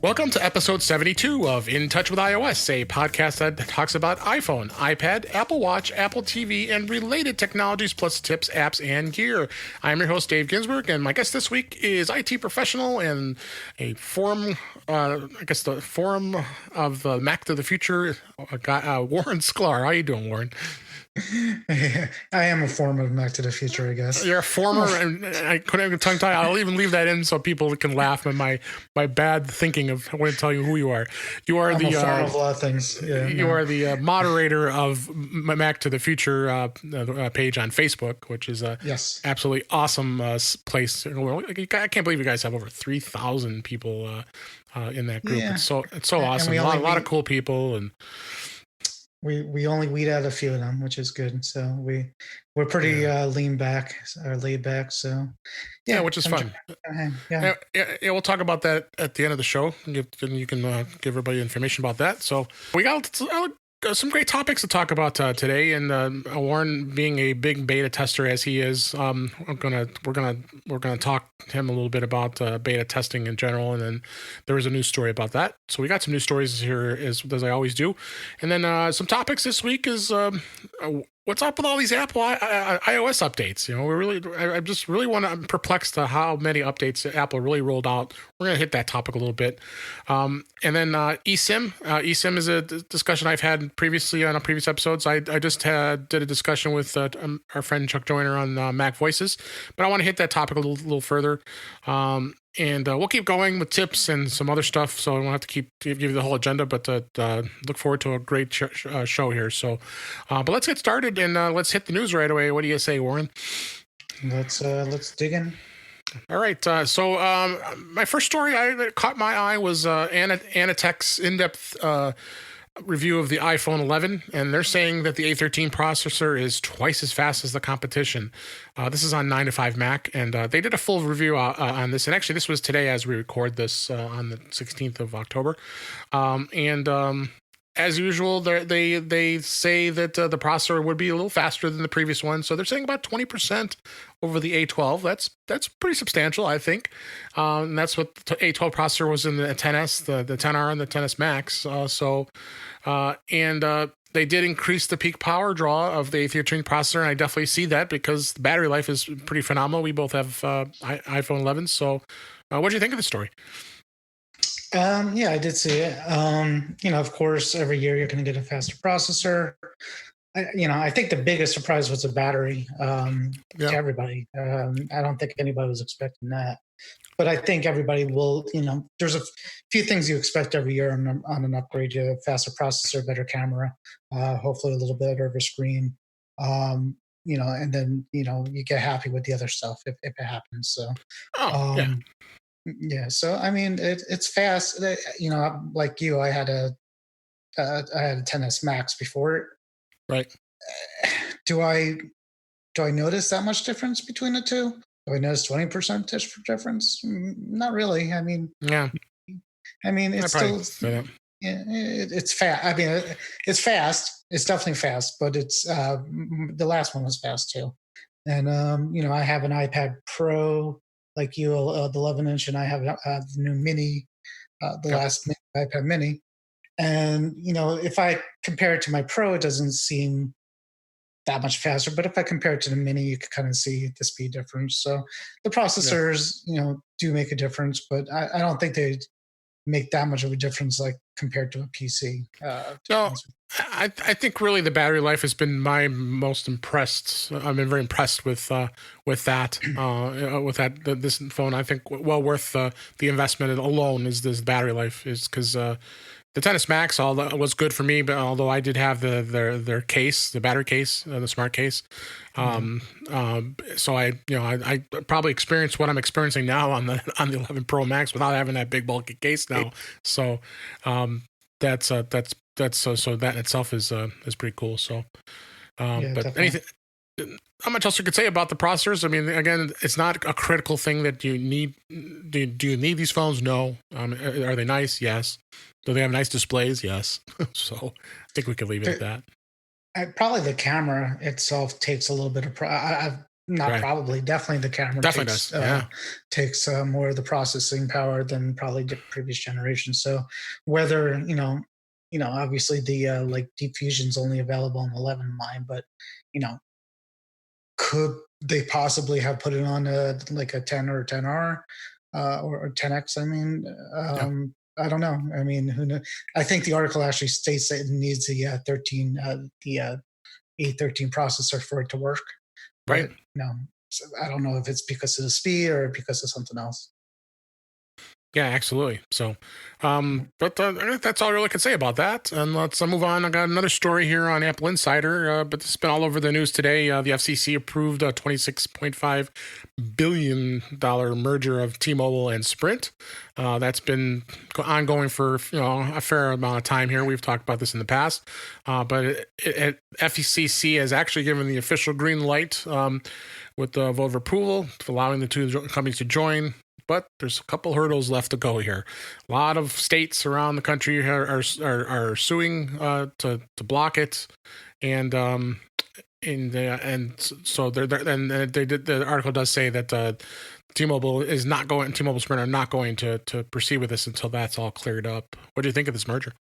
Welcome to episode 72 of In Touch with iOS, a podcast that talks about iPhone, iPad, Apple Watch, Apple TV, and related technologies, plus tips, apps, and gear. I'm your host, Dave Ginsburg, and my guest this week is IT professional and a forum, the forum of Mac to the Future guy, Warren Sklar. How you doing, Warren? I am a form of Mac to the Future, I guess. You're a former, and I couldn't have tongue tie. I'll even leave that in so people can laugh at my bad thinking of. I want to tell you who you are. You are I'm a form of a lot of things. Yeah, you are the moderator of Mac to the Future page on Facebook, which is a absolutely awesome place. I can't believe you guys have over 3,000 people in that group. Yeah. It's so awesome. A lot of cool people and. We only weed out a few of them, which is good. So we're pretty laid back. So which is fun. Yeah, we'll talk about that at the end of the show. You can give everybody information about that. So we got some great topics to talk about today, and Warren, being a big beta tester as he is, we're gonna talk to him a little bit about beta testing in general, and then there was a news story about that. So we got some news stories here as I always do, and then some topics this week is what's up with all these Apple iOS updates? I'm perplexed to how many updates Apple really rolled out. We're going to hit that topic a little bit. And then eSIM. eSIM is a discussion I've had previously on previous episodes. I just did a discussion with our friend Chuck Joyner on Mac Voices, but I want to hit that topic a little further. And we'll keep going with tips and some other stuff, so I won't have to give you the whole agenda, but look forward to a great show here. So, but let's get started and let's hit the news right away. What do you say, Warren? Let's dig in. All right. So my first story that caught my eye was AnandTech's in-depth review of the iPhone 11, and they're saying that the A13 processor is twice as fast as the competition. This is on 9to5Mac, and they did a full review on this. And actually, this was today as we record this on the 16th of October. As usual, they say that the processor would be a little faster than the previous one. So they're saying about 20% over the A12. That's pretty substantial, I think. And that's what the A12 processor was in the 10S, the 10R, and the 10S Max. They did increase the peak power draw of the A13 processor, and I definitely see that because the battery life is pretty phenomenal. We both have iPhone 11. So what do you think of the story? I did see it. Of course, every year you're going to get a faster processor. I think the biggest surprise was the battery to everybody. I don't think anybody was expecting that. But I think everybody will, there's a few things you expect every year on an upgrade. You have faster processor, better camera, hopefully a little better of a screen. And then, you get happy with the other stuff if it happens. So, so I mean, it's fast. Like you, I had a 10S Max before it. Right. Do I notice that much difference between the two? Do I notice 20% difference? Not really. I mean, it's still it's fast. I mean, it's fast. It's definitely fast, but it's the last one was fast too. And I have an iPad Pro. Like you, the 11-inch, and I have the new Mini, last iPad Mini. And, if I compare it to my Pro, it doesn't seem that much faster. But if I compare it to the Mini, you can kind of see the speed difference. So the processors, do make a difference, but I don't think they make that much of a difference, like compared to a PC. I think really the battery life has been my most impressed. I've been very impressed with that. This phone, I think, well worth the investment alone is this battery life, is because the 10S Max was good for me, but although I did have their case, the battery case, the smart case, so I probably experienced what I'm experiencing now on the 11 Pro Max without having that big bulky case now. So that's so that in itself is pretty cool. So, but definitely. Anything. How much else you could say about the processors? I mean, again, it's not a critical thing that you need. Do you need these phones? No. Are they nice? Yes. Do they have nice displays? Yes. So I think we could leave it at that. Probably the camera itself takes a little bit of. Not probably, definitely the camera takes more of the processing power than probably the previous generation. So whether obviously the like Deep Fusion's only available on 11 line, but could they possibly have put it on like a 10 or a 10R or 10X? I mean, I don't know. I mean, who knows? I think the article actually states that it needs the A13 processor for it to work. Right. But, so I don't know if it's because of the speed or because of something else. Yeah, absolutely. So, but that's all I really can say about that. And let's move on. I got another story here on Apple Insider, but this has been all over the news today. The FCC approved a $26.5 billion merger of T-Mobile and Sprint. That's been ongoing for a fair amount of time here. We've talked about this in the past, but FCC has actually given the official green light with the vote of approval, allowing the two companies to join. But there's a couple hurdles left to go here. A lot of states around the country are suing to block it, and so the article does say that T-Mobile Sprint are not going to proceed with this until that's all cleared up. What do you think of this merger?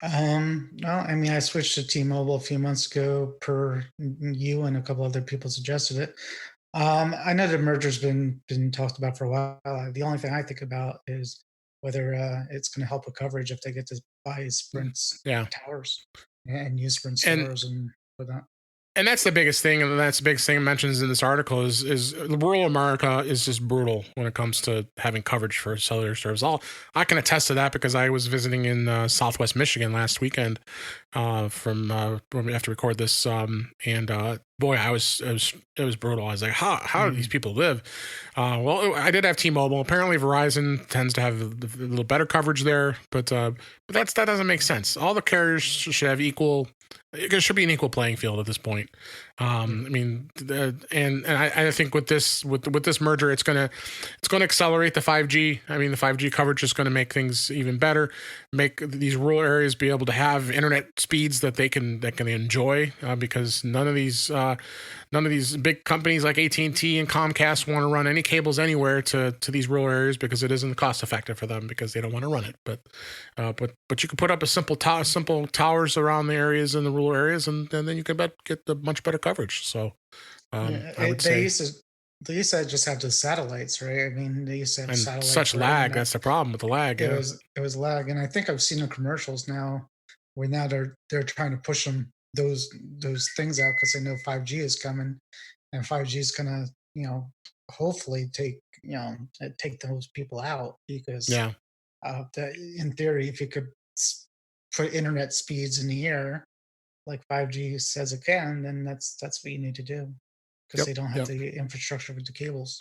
No, I mean, I switched to T-Mobile a few months ago per you and a couple other people suggested it. I know the merger's been talked about for a while. The only thing I think about is whether it's going to help with coverage if they get to buy Sprint's towers and use Sprint's towers and whatnot. And that's the biggest thing, and that's the biggest thing it mentions in this article is rural America is just brutal when it comes to having coverage for cellular service. I can attest to that because I was visiting in Southwest Michigan last weekend from when we have to record this, and boy, it was brutal. I was like, how do these people live? Well, I did have T-Mobile. Apparently, Verizon tends to have a little better coverage there, but that doesn't make sense. All the carriers should have equal. It should be an equal playing field at this point. I mean, and I think with this merger, it's gonna accelerate the 5G. I mean, the 5G coverage is going to make things even better. Make these rural areas be able to have internet speeds that they can enjoy because none of these big companies like AT&T and Comcast want to run any cables anywhere to these rural areas because it isn't cost effective for them because they don't want to run it. But you can put up a simple towers around the areas in the rural areas, and then you can get the much better coverage. So I would say they used to just have the satellites, right? I mean, they used to have satellites. Such lag. That's the problem with the lag. It was lag, and I think I've seen the commercials now where now they're trying to push those things out because they know 5G is coming, and 5G is gonna hopefully take those people out because in theory, if you could put internet speeds in the air like 5G says it can, then that's what you need to do because they don't have the infrastructure with the cables.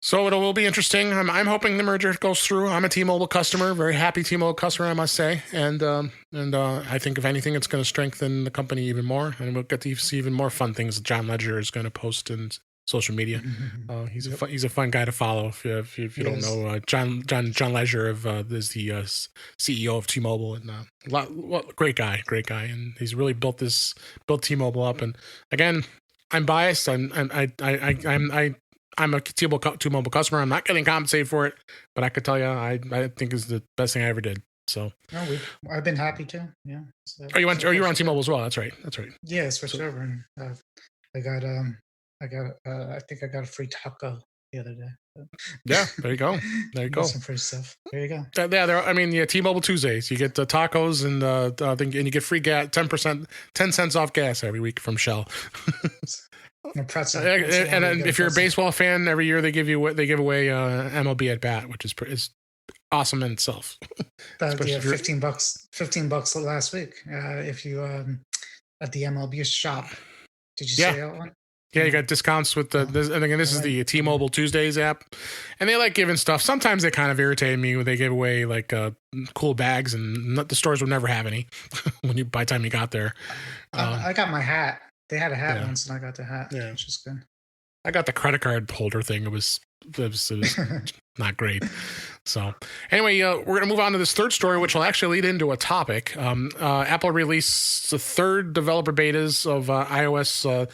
So it will be interesting. I'm hoping the merger goes through. I'm a T-Mobile customer, very happy T-Mobile customer, I must say. And I think if anything, it's going to strengthen the company even more, and we'll get to see even more fun things that John Ledger is going to post in social media. He's a fun guy to follow. If you don't know, John Ledger is the CEO of T-Mobile, and great guy, and he's really built T-Mobile up. And again, I'm biased. I'm a T-Mobile customer. I'm not getting compensated for it, but I could tell you, I think it's the best thing I ever did. So I've been happy too. Yeah. So you were on T-Mobile as well. That's right. Yeah, switched over, and I think I got a free taco the other day. Yeah, there you go. Some free stuff. There you go. T-Mobile Tuesdays. You get the tacos and and you get free gas, 10 cents off gas every week from Shell. And if you're a baseball fan, every year they give away MLB at bat, which is awesome in itself. $15 last week. If you at the MLB shop, did you see that one? Yeah, you got discounts with this is the T-Mobile Tuesdays app, and they like giving stuff. Sometimes they kind of irritate me when they give away like cool bags, and the stores would never have any by the time you got there. I got my hat. They had a hat once, and I got the hat. Yeah, which is good. I got the credit card holder thing. It was not great. So anyway, we're going to move on to this third story, which will actually lead into a topic. Apple released the third developer betas of iOS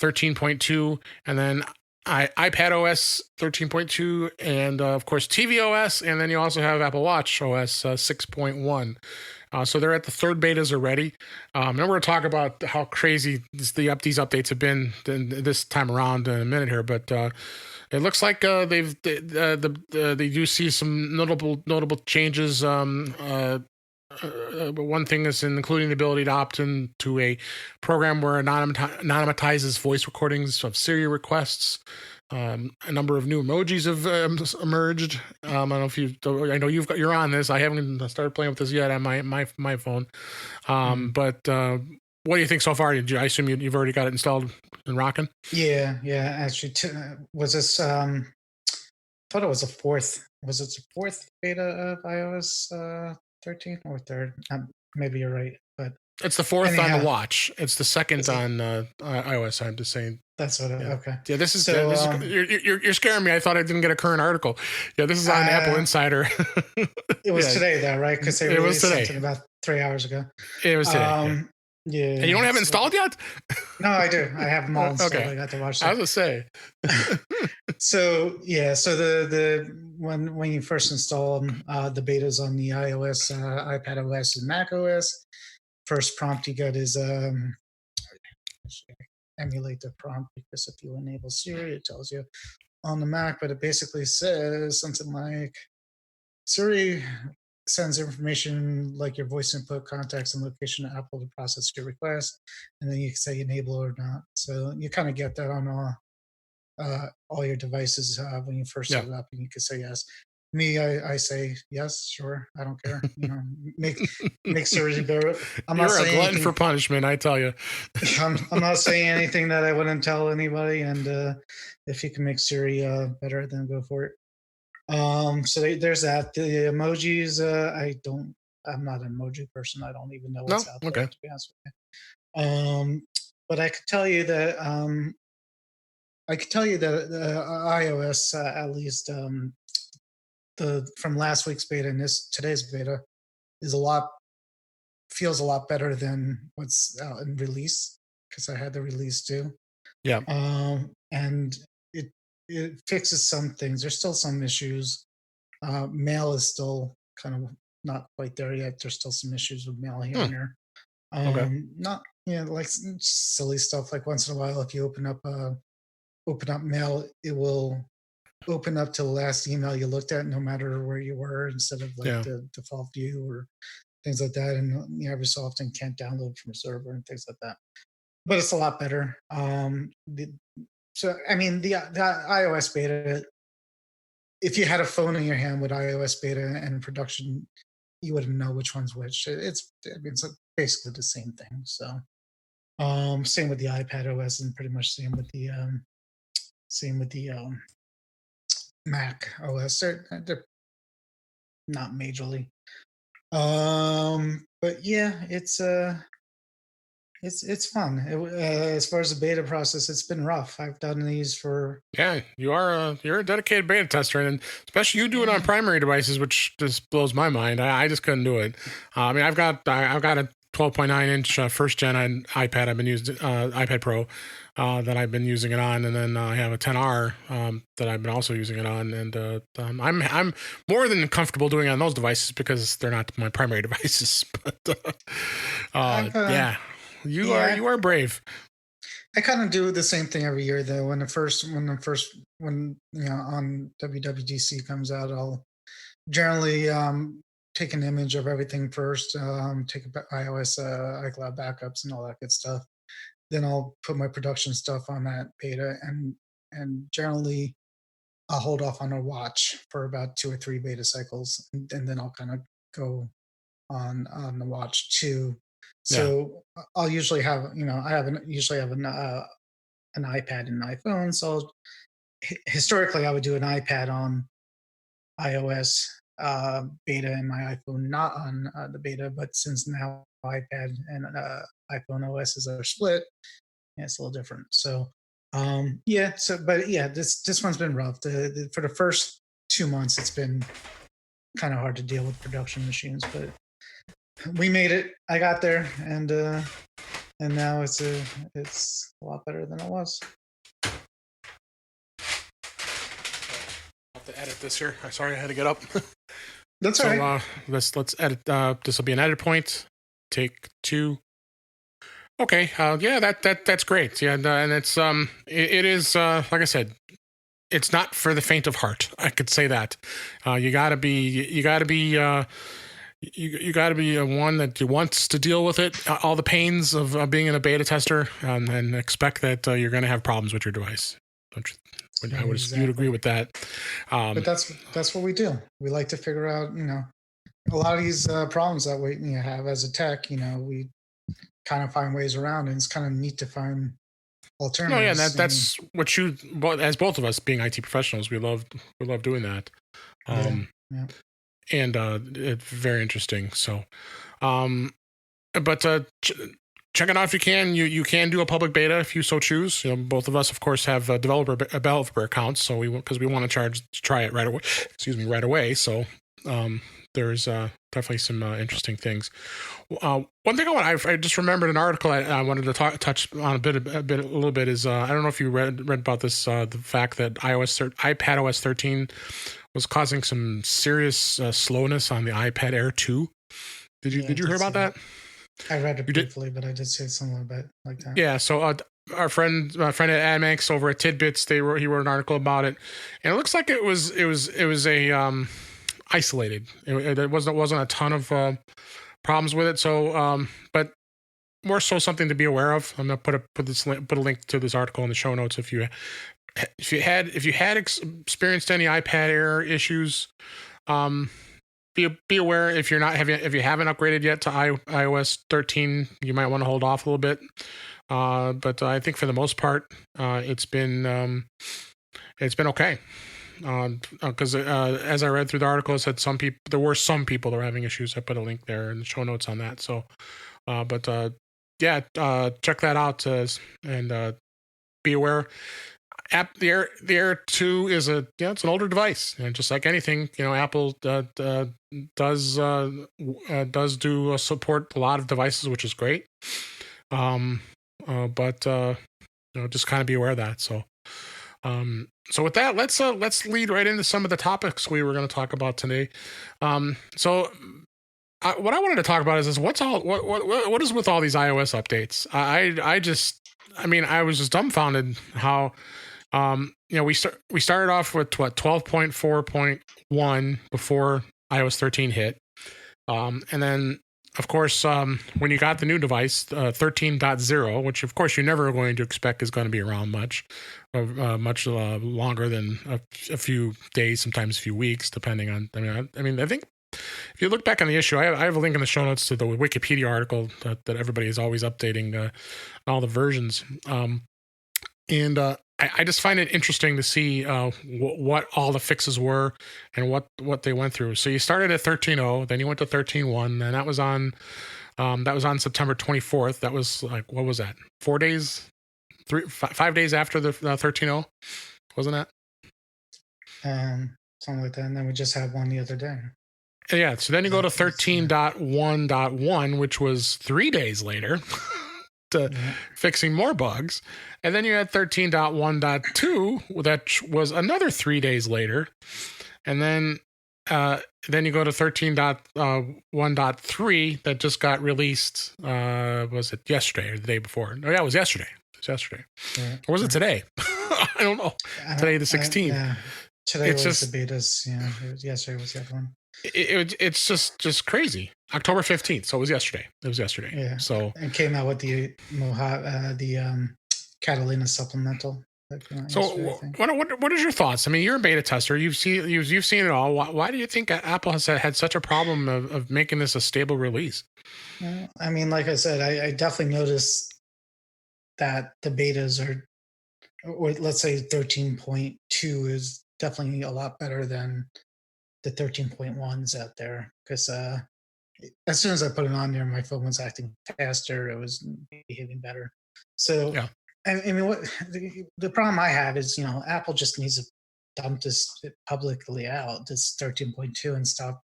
13.2, and then iPadOS 13.2, and of course tvOS, and then you also have Apple watchOS 6.1. So they're at the third betas already. And we're going to talk about how crazy these updates have been this time around in a minute here, but it looks like they do see some notable changes. One thing is including the ability to opt into a program where anonymizes voice recordings of Siri requests. A number of new emojis have emerged. I don't know if I know you're on this. I haven't started playing with this yet on my phone. But what do you think so far? I assume you've already got it installed and rocking? Yeah. Actually, was this? I thought it was the fourth. Was it the fourth beta of iOS 13 or third? Maybe you're right, but it's the fourth on the watch. It's the second on iOS. I'm just saying. That's what. Okay. Yeah, this is. You're scaring me. I thought I didn't get a current article. Yeah, this is on Apple Insider. It was today, though, right? Because it was something about 3 hours ago. It was today. Yeah. And you don't have it installed yet? No, I do. I have them all installed. Okay. I got to watch that. I was gonna say. So the when you first install them, the betas on the iOS, iPadOS, and macOS. First prompt you get is emulate the prompt, because if you enable Siri, it tells you on the Mac, but it basically says something like Siri sends information like your voice input, contacts, and location to Apple to process your request, and then you can say enable or not. So you kind of get that on all your devices when you first set it up, and you can say yes. Me, I say yes, sure, I don't care. Make Siri better. You're a glutton for punishment, I tell you. I'm not saying anything that I wouldn't tell anybody, and if you can make Siri better, then go for it. So there's that. The emojis, I'm not an emoji person. I don't even know what's out there, to be honest with you. But I could tell you that iOS, at least from last week's beta and today's beta, feels a lot better than what's out in release, because I had the release too. Yeah. And it fixes some things. There's still some issues. Mail is still kind of not quite there yet. There's still some issues with mail here and there. Not like silly stuff. Like once in a while, if you open up mail, it will open up to the last email you looked at, no matter where you were, instead of the default view or things like that. And every so often can't download from a server and things like that. But it's a lot better. So, I mean, the iOS beta, if you had a phone in your hand with iOS beta and production, you wouldn't know which one's which. It's basically the same thing. So, same with the iPadOS, and pretty much same with the Mac OS. They're not majorly. But yeah, it's fun. As far as the beta process, it's been rough. I've done these for. Yeah, you're a dedicated beta tester, and especially you do it on primary devices, which just blows my mind. I just couldn't do it. I mean, I've got a 12.9-inch first gen iPad. I've been using iPad Pro that I've been using it on, and then I have a 10R that I've been also using it on, and I'm more than comfortable doing it on those devices because they're not my primary devices. But yeah. You are brave. I kind of do the same thing every year, though. When on WWDC comes out, I'll generally take an image of everything first, take iOS iCloud backups and all that good stuff. Then I'll put my production stuff on that beta, and generally I'll hold off on a watch for about 2 or 3 beta cycles, and then I'll kind of go on the watch too. So I'll usually have, usually have an iPad and an iPhone. So historically, I would do an iPad on iOS beta and my iPhone not on the beta. But since now iPad and iPhone OSs are split, it's a little different. So this one's been rough. For the first 2 months, it's been kind of hard to deal with production machines, but we made it. I got there, and and now it's a lot better than it was. Have to edit this here. Sorry, I had to get up. That's all right. Let's edit. This will be an edit point. Take 2. Okay. Yeah, that's great. Yeah, and it's it is like I said, it's not for the faint of heart. I could say that. You gotta be one that wants to deal with it, all the pains of being in a beta tester, and expect that you're going to have problems with your device. I would exactly. You'd agree with that. But that's what we do. We like to figure out, a lot of these problems that we have as a tech. We kind of find ways around, and it's kind of neat to find alternatives. No, yeah, that's what you, as both of us being IT professionals, we love doing that. Yeah. And it's very interesting. So, but check it out if you can. You can do a public beta if you so choose. Both of us, of course, have developer accounts, so because we want to try it right away. Right away. So, there's definitely some interesting things. One thing I just remembered an article I wanted to touch on a little bit is I don't know if you read about this the fact that iPadOS 13 was causing some serious slowness on the iPad Air 2. Did you hear about that? I read it briefly, but I did see something about like that. Yeah, so our friend at Amex over at Tidbits, he wrote an article about it, and it looks like it was a isolated. It wasn't a ton of problems with it. So, but more so something to be aware of. I'm gonna put a link to this article in the show notes if you had experienced any iPad Air issues. Be aware if you haven't upgraded yet to iOS 13, you might want to hold off a little bit. But I think for the most part, it's been okay. Because as I read through the article, it said there were some people that were having issues. I put a link there in the show notes on that. So, check that out and be aware. The Air 2 is it's an older device, and just like anything, Apple does do support a lot of devices, which is great. But just kind of be aware of that. So, so with that, let's lead right into some of the topics we were going to talk about today. What I wanted to talk about is what is with all these iOS updates? I was just dumbfounded how. We started off with 12.4.1 before iOS 13 hit. And then of course, when you got the new device, 13.0, which of course you're never going to expect is going to be around much longer than a few days, sometimes a few weeks, depending on, I think if you look back on the issue, I have a link in the show notes to the Wikipedia article that everybody is always updating all the versions. I just find it interesting to see what all the fixes were and what they went through. So you started at 13.0, then you went to 13.1, and that was on September 24th. That was like, what was that? 4 days, 5 days after the 13.0, wasn't that? Something like that. And then we just had one the other day. Yeah. So then you go to 13.1.1, which was 3 days later. Fixing more bugs, and then you had 13.1.2, that was another 3 days later, and then you go to 13.1.3 that just got released. Was it yesterday or the day before? No, yeah, it was yesterday. Yeah. Or was it today? I don't know. Today, the 16th. Today was the betas. Yeah, yesterday was the other one. It's just crazy. October 15th, so it was yesterday. Yeah. So it came out with the Catalina supplemental. So what is your thoughts? I mean, you're a beta tester. You've seen it all. Why do you think Apple has had such a problem of making this a stable release? I mean, like I said, I definitely noticed that the betas are, or let's say 13.2 is definitely a lot better than the 13.1s out there, because as soon as I put it on there, my phone was acting faster. It was behaving better. So, yeah. I mean, what the problem I have is, Apple just needs to dump this publicly out, this 13.2, and stop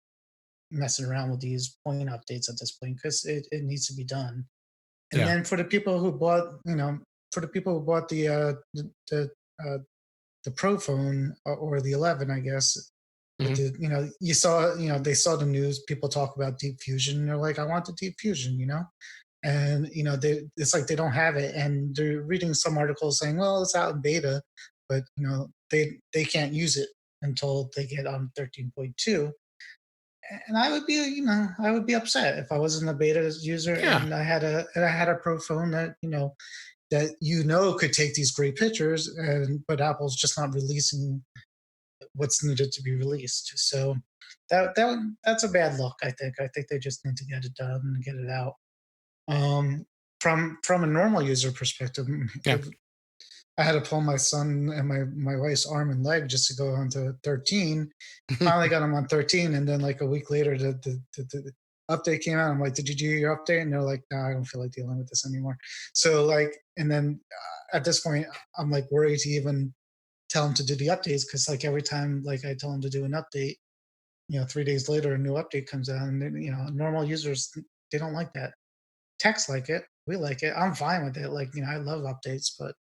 messing around with these point updates at this point, because it needs to be done. And then for the people who bought, the Pro phone or the 11, I guess, with the, you saw, they saw the news, people talk about Deep Fusion, and they're like, I want the Deep Fusion, and it's like they don't have it, and they're reading some articles saying, well, it's out in beta, but they can't use it until they get on 13.2. And I would be upset if I wasn't a beta user and I had a Pro phone that could take these great pictures, but Apple's just not releasing what's needed to be released. So that's a bad look. I think they just need to get it done and get it out. From a normal user perspective, I had to pull my son and my wife's arm and leg just to go on to 13. Finally got them on 13, and then like a week later, the update came out. I'm like, did you do your update? And they're like, no, I don't feel like dealing with this anymore. So and then at this point, I'm like worried to even tell them to do the updates, because like every time I tell them to do an update, 3 days later a new update comes out, and normal users, they don't like that. Techs like it, we like it. I'm fine with it. I love updates, but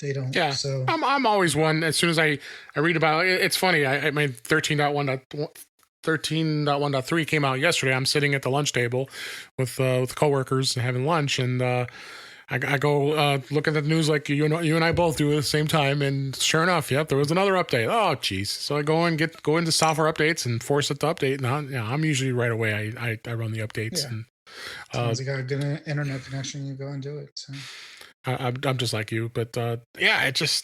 they don't. Yeah. So I'm always one. As soon as I read about it, it's funny. I my 13.1.3 came out yesterday. I'm sitting at the lunch table with coworkers having lunch, and I go look at the news like you and I both do at the same time, and sure enough, there was another update. Oh, geez. So I go into software updates and force it to update. And I'm usually right away. I run the updates. Yeah. And as you got a good internet connection, you go and do it. So. I'm just like you, but this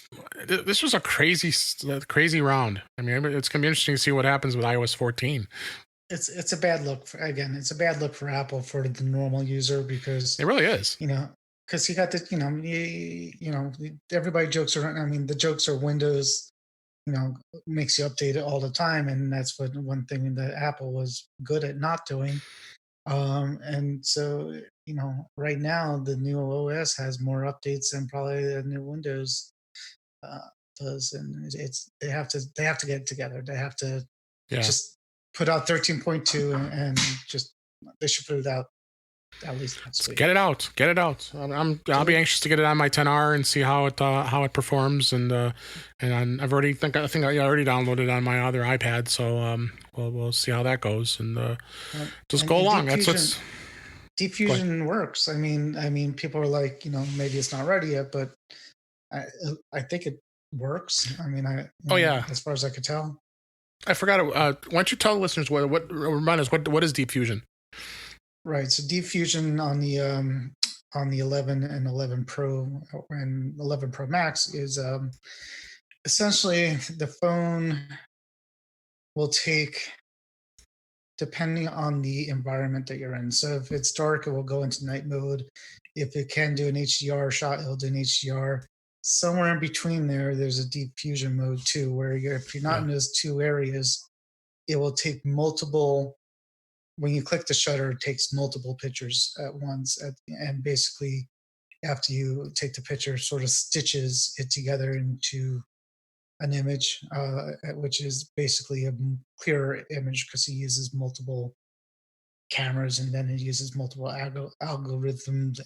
was a crazy round. I mean, it's gonna be interesting to see what happens with iOS 14. It's a bad look it's a bad look for Apple, for the normal user, because it really is. Because you got this, everybody jokes around. I mean, the jokes are Windows, makes you update it all the time, and that's one thing that Apple was good at not doing. And so, right now the new OS has more updates than probably the new Windows does, and they have to get it together. They have to just put out 13.2 and just they should put it out at least next week. Get it out. I'll be anxious to get it on my 10R and see how it performs, and I think I already downloaded it on my other iPad, so we'll see how that goes, and just go along. Deep Fusion works. I mean, people are like, maybe it's not ready yet, but I think it works. I mean, as far as I could tell. I forgot. Why don't you tell the listeners remind us what is Deep Fusion? Right. So Deep Fusion on the 11 and 11 Pro and 11 Pro Max is essentially the phone will take, depending on the environment that you're in. So if it's dark, it will go into night mode. If it can do an HDR shot, it'll do an HDR. Somewhere in between there's a Deep Fusion mode too, where if you're not in those two areas, it will take multiple. When you click the shutter, it takes multiple pictures at once. And basically, after you take the picture, sort of stitches it together into an image, which is basically a clearer image, because he uses multiple cameras, and then it uses multiple algorithms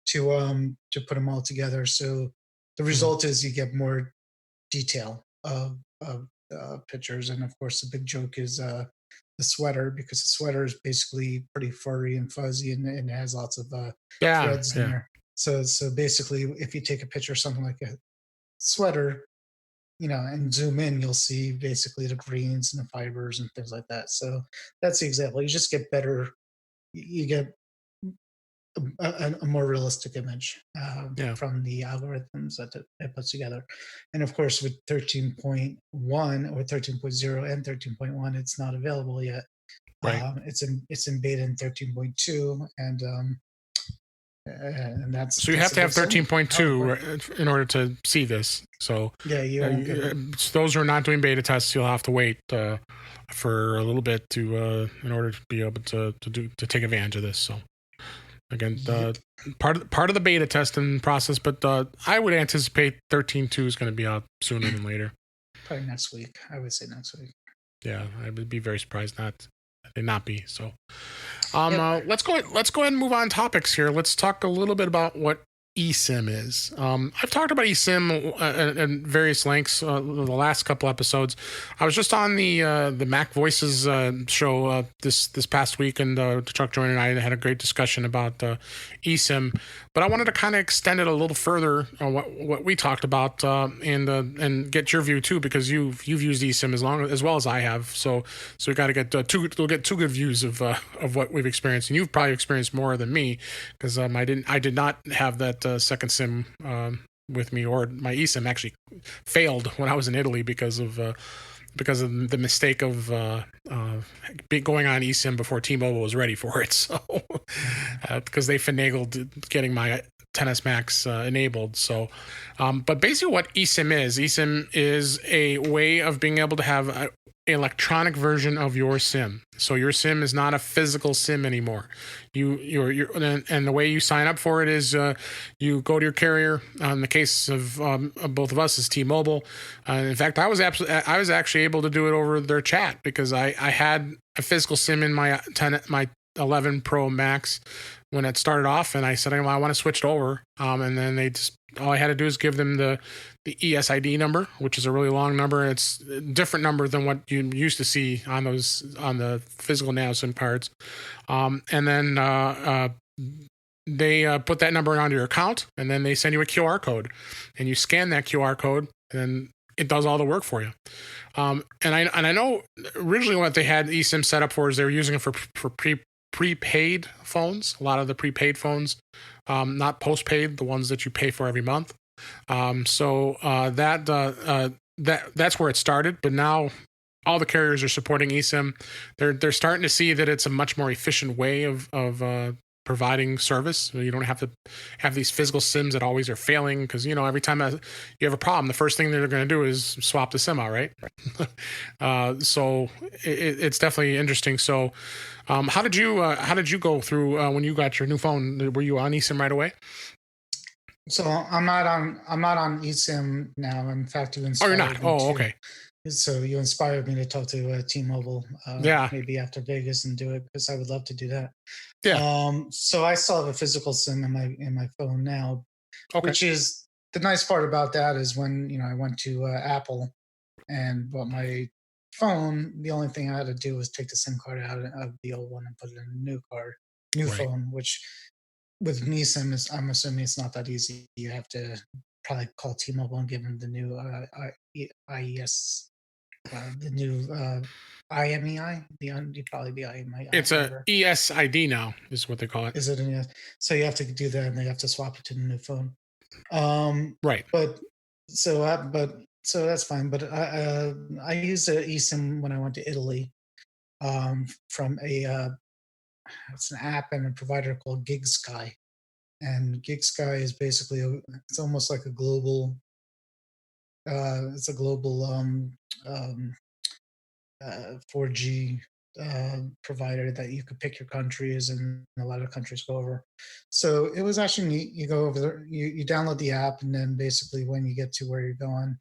to put them all together. So the result is you get more detail of pictures. And of course, the big joke is the sweater, because the sweater is basically pretty furry and fuzzy, and it has lots of threads in there. So basically, if you take a picture of something like a sweater, and zoom in, you'll see basically the greens and the fibers and things like that. So that's the example. You just get better. You get a more realistic image from the algorithms that it puts together. And of course, with 13.1 or 13.0 and 13.1, it's not available yet. Right. It's in beta in 13.2, and that's so you have to have 13.2 in order to see this. So those who are not doing beta tests, you'll have to wait for a little bit to in order to be able to take advantage of this. So. Again, part of the beta testing process, but I would anticipate 13.2 is going to be out sooner than later. Probably next week. I would say next week. Yeah, I would be very surprised not be. So, Let's go ahead and move on topics here. Let's talk a little bit about what eSIM is. I've talked about eSIM at various lengths the last couple episodes. I was just on the Mac Voices show this past week, and Chuck Joyner and I had a great discussion about eSIM. But I wanted to kind of extend it a little further on what we talked about, and get your view too, because you've used eSIM as well as I have. So we got to get two good views of what we've experienced, and you've probably experienced more than me, because I did not have that second SIM with me, or my eSIM actually failed when I was in Italy because of the mistake of going on eSIM before T-Mobile was ready for it. So because they finagled getting my XS Max enabled. So, but basically what eSIM is a way of being able to have an electronic version of your SIM. So your SIM is not a physical SIM anymore. And the way you sign up for it is you go to your carrier. In the case of both of us, is T-Mobile. In fact, I was actually able to do it over their chat, because I had a physical SIM in my 11 Pro Max when it started off, and I said, I want to switch it over. And then all I had to do is give them the ESID number, which is a really long number. It's a different number than what you used to see on the physical nano SIM cards. And then they put that number onto your account, and then they send you a QR code, and you scan that QR code, and it does all the work for you. And I know originally what they had eSIM set up for is they were using it for prepaid phones. A lot of the prepaid phones, not postpaid, the ones that you pay for every month. So that's where it started. But now all the carriers are supporting eSIM. They're starting to see that it's a much more efficient way of providing service. You don't have to have these physical SIMs that always are failing, because every time you have a problem, the first thing they're going to do is swap the SIM out, right? So it's definitely interesting. So how did you go through when you got your new phone? Were you on eSIM right away? So I'm not on eSIM now. In fact, you inspired me. Oh, you're not. Oh, okay. So you inspired me to talk to T-Mobile. Maybe after Vegas and do it, because I would love to do that. Yeah. So I still have a physical SIM in my phone now, okay. Which is the nice part about that is when I went to Apple and bought my phone, the only thing I had to do was take the SIM card out of the old one and put it in a new phone, which with an eSIM I'm assuming it's not that easy. You have to probably call T-Mobile and give them the new IES, the new IMEI, probably the IMEI. It's a ESID now, is what they call it. Is it? So you have to do that, and they have to swap it to the new phone. Right. But so that's fine. But I used an eSIM when I went to Italy, from it's an app and a provider called GigSky, and GigSky is basically it's almost like a global. It's a global 4G provider that you could pick your countries, and a lot of countries go over. So it was actually neat. You go over there, you download the app, and then basically when you get to where you're going,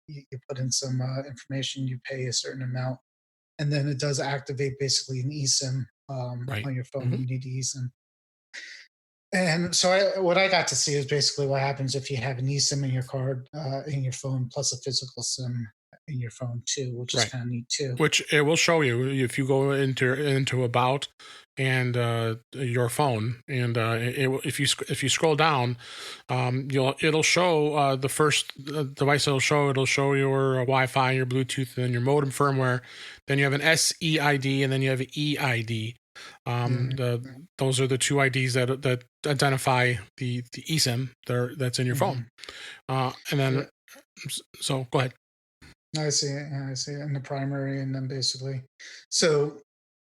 you put in some information, you pay a certain amount, and then it does activate basically an eSIM on your phone. Mm-hmm. You need eSIM. And so what I got to see is basically what happens if you have an eSIM in your card, in your phone, plus a physical SIM in your phone too, which is kind of neat too. Which it will show you if you go into About and your phone, and if you scroll down, it'll show the first device it'll show your Wi-Fi, your Bluetooth, and then your modem firmware. Then you have an SEID, and then you have an EID. Those are the two IDs that identify the eSIM that's in your phone. And then, so go ahead. I see it in the primary, and then basically, so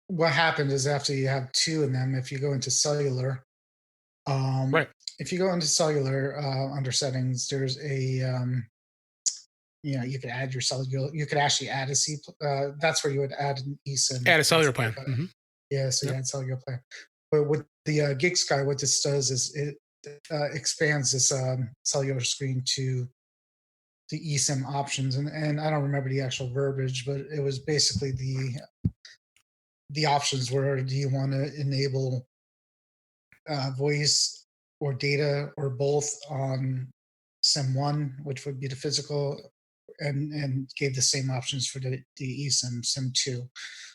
what happened is after you have two of them, if you go into cellular, if you go into cellular under settings, there's a you could add your cellular. You could actually add a that's where you would add an eSIM. Add a cellular plan. Mm-hmm. Yeah, so you add cellular plan. But with the GigSky, what this does is it expands this cellular screen to the eSIM options, and I don't remember the actual verbiage, but it was basically the options were: do you want to enable voice or data or both on SIM one, which would be the physical, and gave the same options for the eSIM SIM two.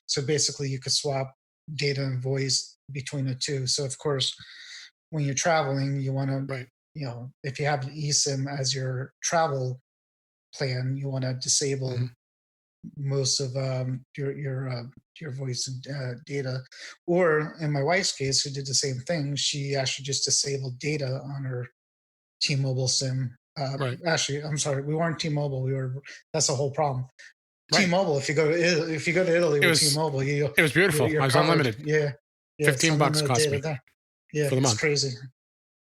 So basically, you could swap data and voice between the two. So of course, when you're traveling, you want to, if you have an eSIM as your travel plan, you want to disable most of your voice and data. Or in my wife's case, who did the same thing, she actually just disabled data on her T-Mobile SIM. Actually, I'm sorry, we weren't T-Mobile. That's the whole problem. Right. T-Mobile. If you go to Italy with T-Mobile, it was beautiful. I was unlimited. Yeah, $15 cost me. Yeah, for the month. It's crazy.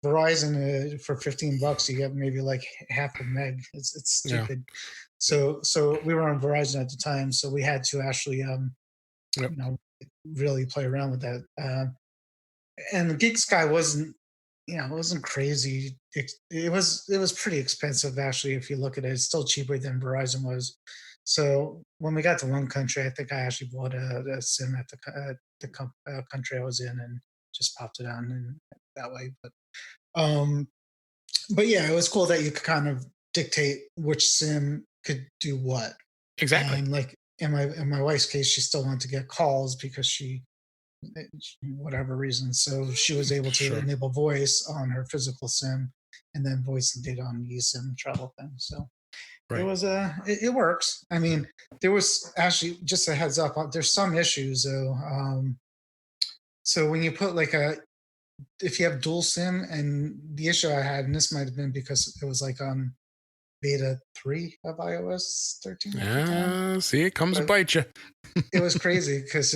Verizon for $15, you get maybe like half a meg. It's stupid. Yeah. So we were on Verizon at the time, so we had to actually really play around with that. And the Gig Sky wasn't crazy. It was pretty expensive actually. If you look at it, it's still cheaper than Verizon was. So when we got to one country, I think I actually bought a SIM at the country I was in and just popped it on and that way. But yeah, it was cool that you could kind of dictate which SIM could do what. Exactly. And like in my wife's case, she still wanted to get calls because she whatever reason. So she was able to enable voice on her physical SIM and then voice and data on the eSIM travel thing. So it was it works. I mean, there was actually, just a heads up, there's some issues though. So when you put if you have dual SIM, and the issue I had, and this might have been because it was like on beta 3 of iOS 13. See, it comes to bite you. It was crazy because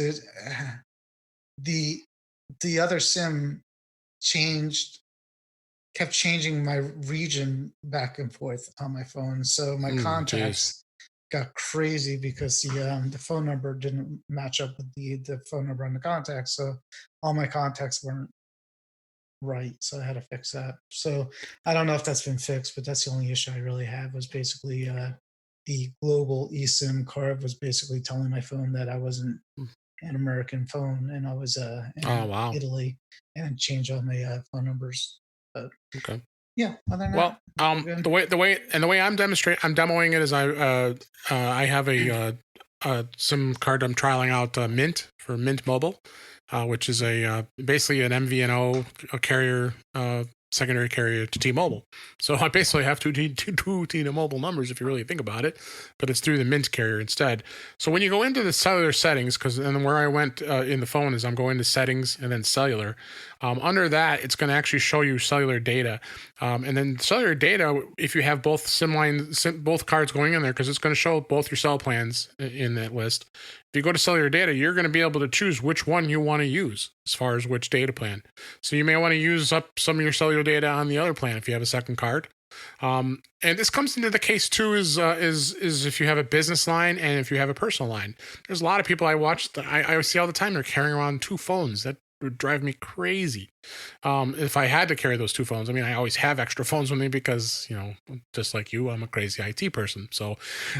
the other SIM kept changing my region back and forth on my phone. So my contacts got crazy because the phone number didn't match up with the phone number on the contacts. So all my contacts weren't right. So I had to fix that. So I don't know if that's been fixed, but that's the only issue I really had, was basically the global eSIM card was basically telling my phone that I wasn't an American phone and I was in Italy, and change all my phone numbers. But, okay. Yeah. Other than that, the way I'm demoing it is I have a SIM card I'm trialing out, Mint, for Mint Mobile, which is basically an MVNO carrier, secondary carrier to T-Mobile. So I basically have two T-Mobile numbers if you really think about it, but it's through the Mint carrier instead. So when you go into the cellular settings, and where I went in the phone is I'm going to settings and then cellular. Under that, it's going to actually show you cellular data. And then cellular data, if you have both both cards going in there, because it's going to show both your cell plans in that list. If you go to cellular data, you're going to be able to choose which one you want to use as far as which data plan. So you may want to use up some of your cellular data on the other plan if you have a second card. And this comes into the case too is if you have a business line and if you have a personal line. There's a lot of people I watch that I see all the time. They're carrying around two phones. That would drive me crazy. If I had to carry those two phones, I mean, I always have extra phones with me because, just like you, I'm a crazy IT person. So,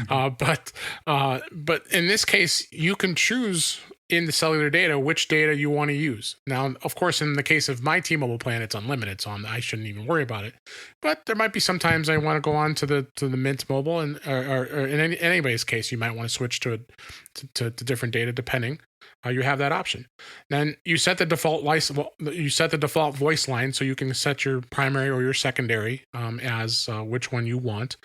but in this case, you can choose in the cellular data which data you want to use. Now, of course, in the case of my T-Mobile plan, it's unlimited, so I shouldn't even worry about it. But there might be sometimes I want to go on to the Mint Mobile, and or in anybody's case, you might want to switch to different data depending. You have that option. Then you set the default voice line, so you can set your primary or your secondary as which one you want,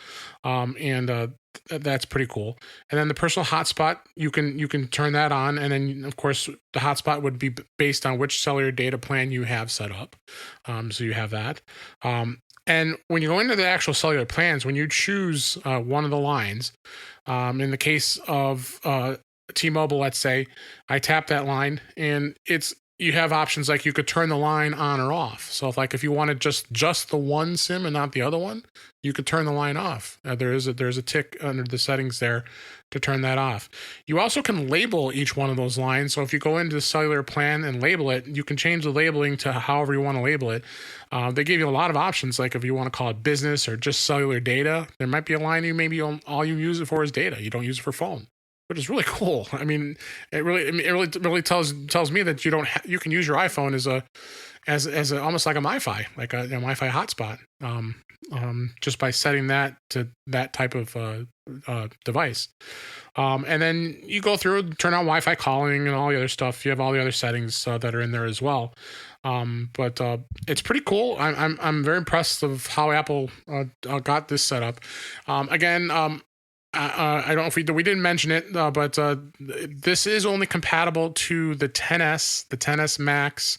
and that's pretty cool. And then the personal hotspot, you can turn that on, and then of course the hotspot would be based on which cellular data plan you have set up. So you have that. And when you go into the actual cellular plans, when you choose one of the lines, in the case of T-Mobile, let's say, I tap that line, and you have options like you could turn the line on or off. So if you wanted just the one SIM and not the other one, you could turn the line off. There's a tick under the settings there to turn that off. You also can label each one of those lines. So if you go into the cellular plan and label it, you can change the labeling to however you want to label it. They give you a lot of options, like if you want to call it business or just cellular data. There might be a line all you use it for is data. You don't use it for phone. which is really cool. I mean, it really tells me that you can use your iPhone as almost like a MiFi, like a MiFi hotspot, just by setting that to that type of device. And then you go through, turn on Wi-Fi calling and all the other stuff. You have all the other settings that are in there as well. But it's pretty cool. I'm very impressed of how Apple got this set up. Again, I don't know if we didn't mention it, but this is only compatible to the XS, the XS Max,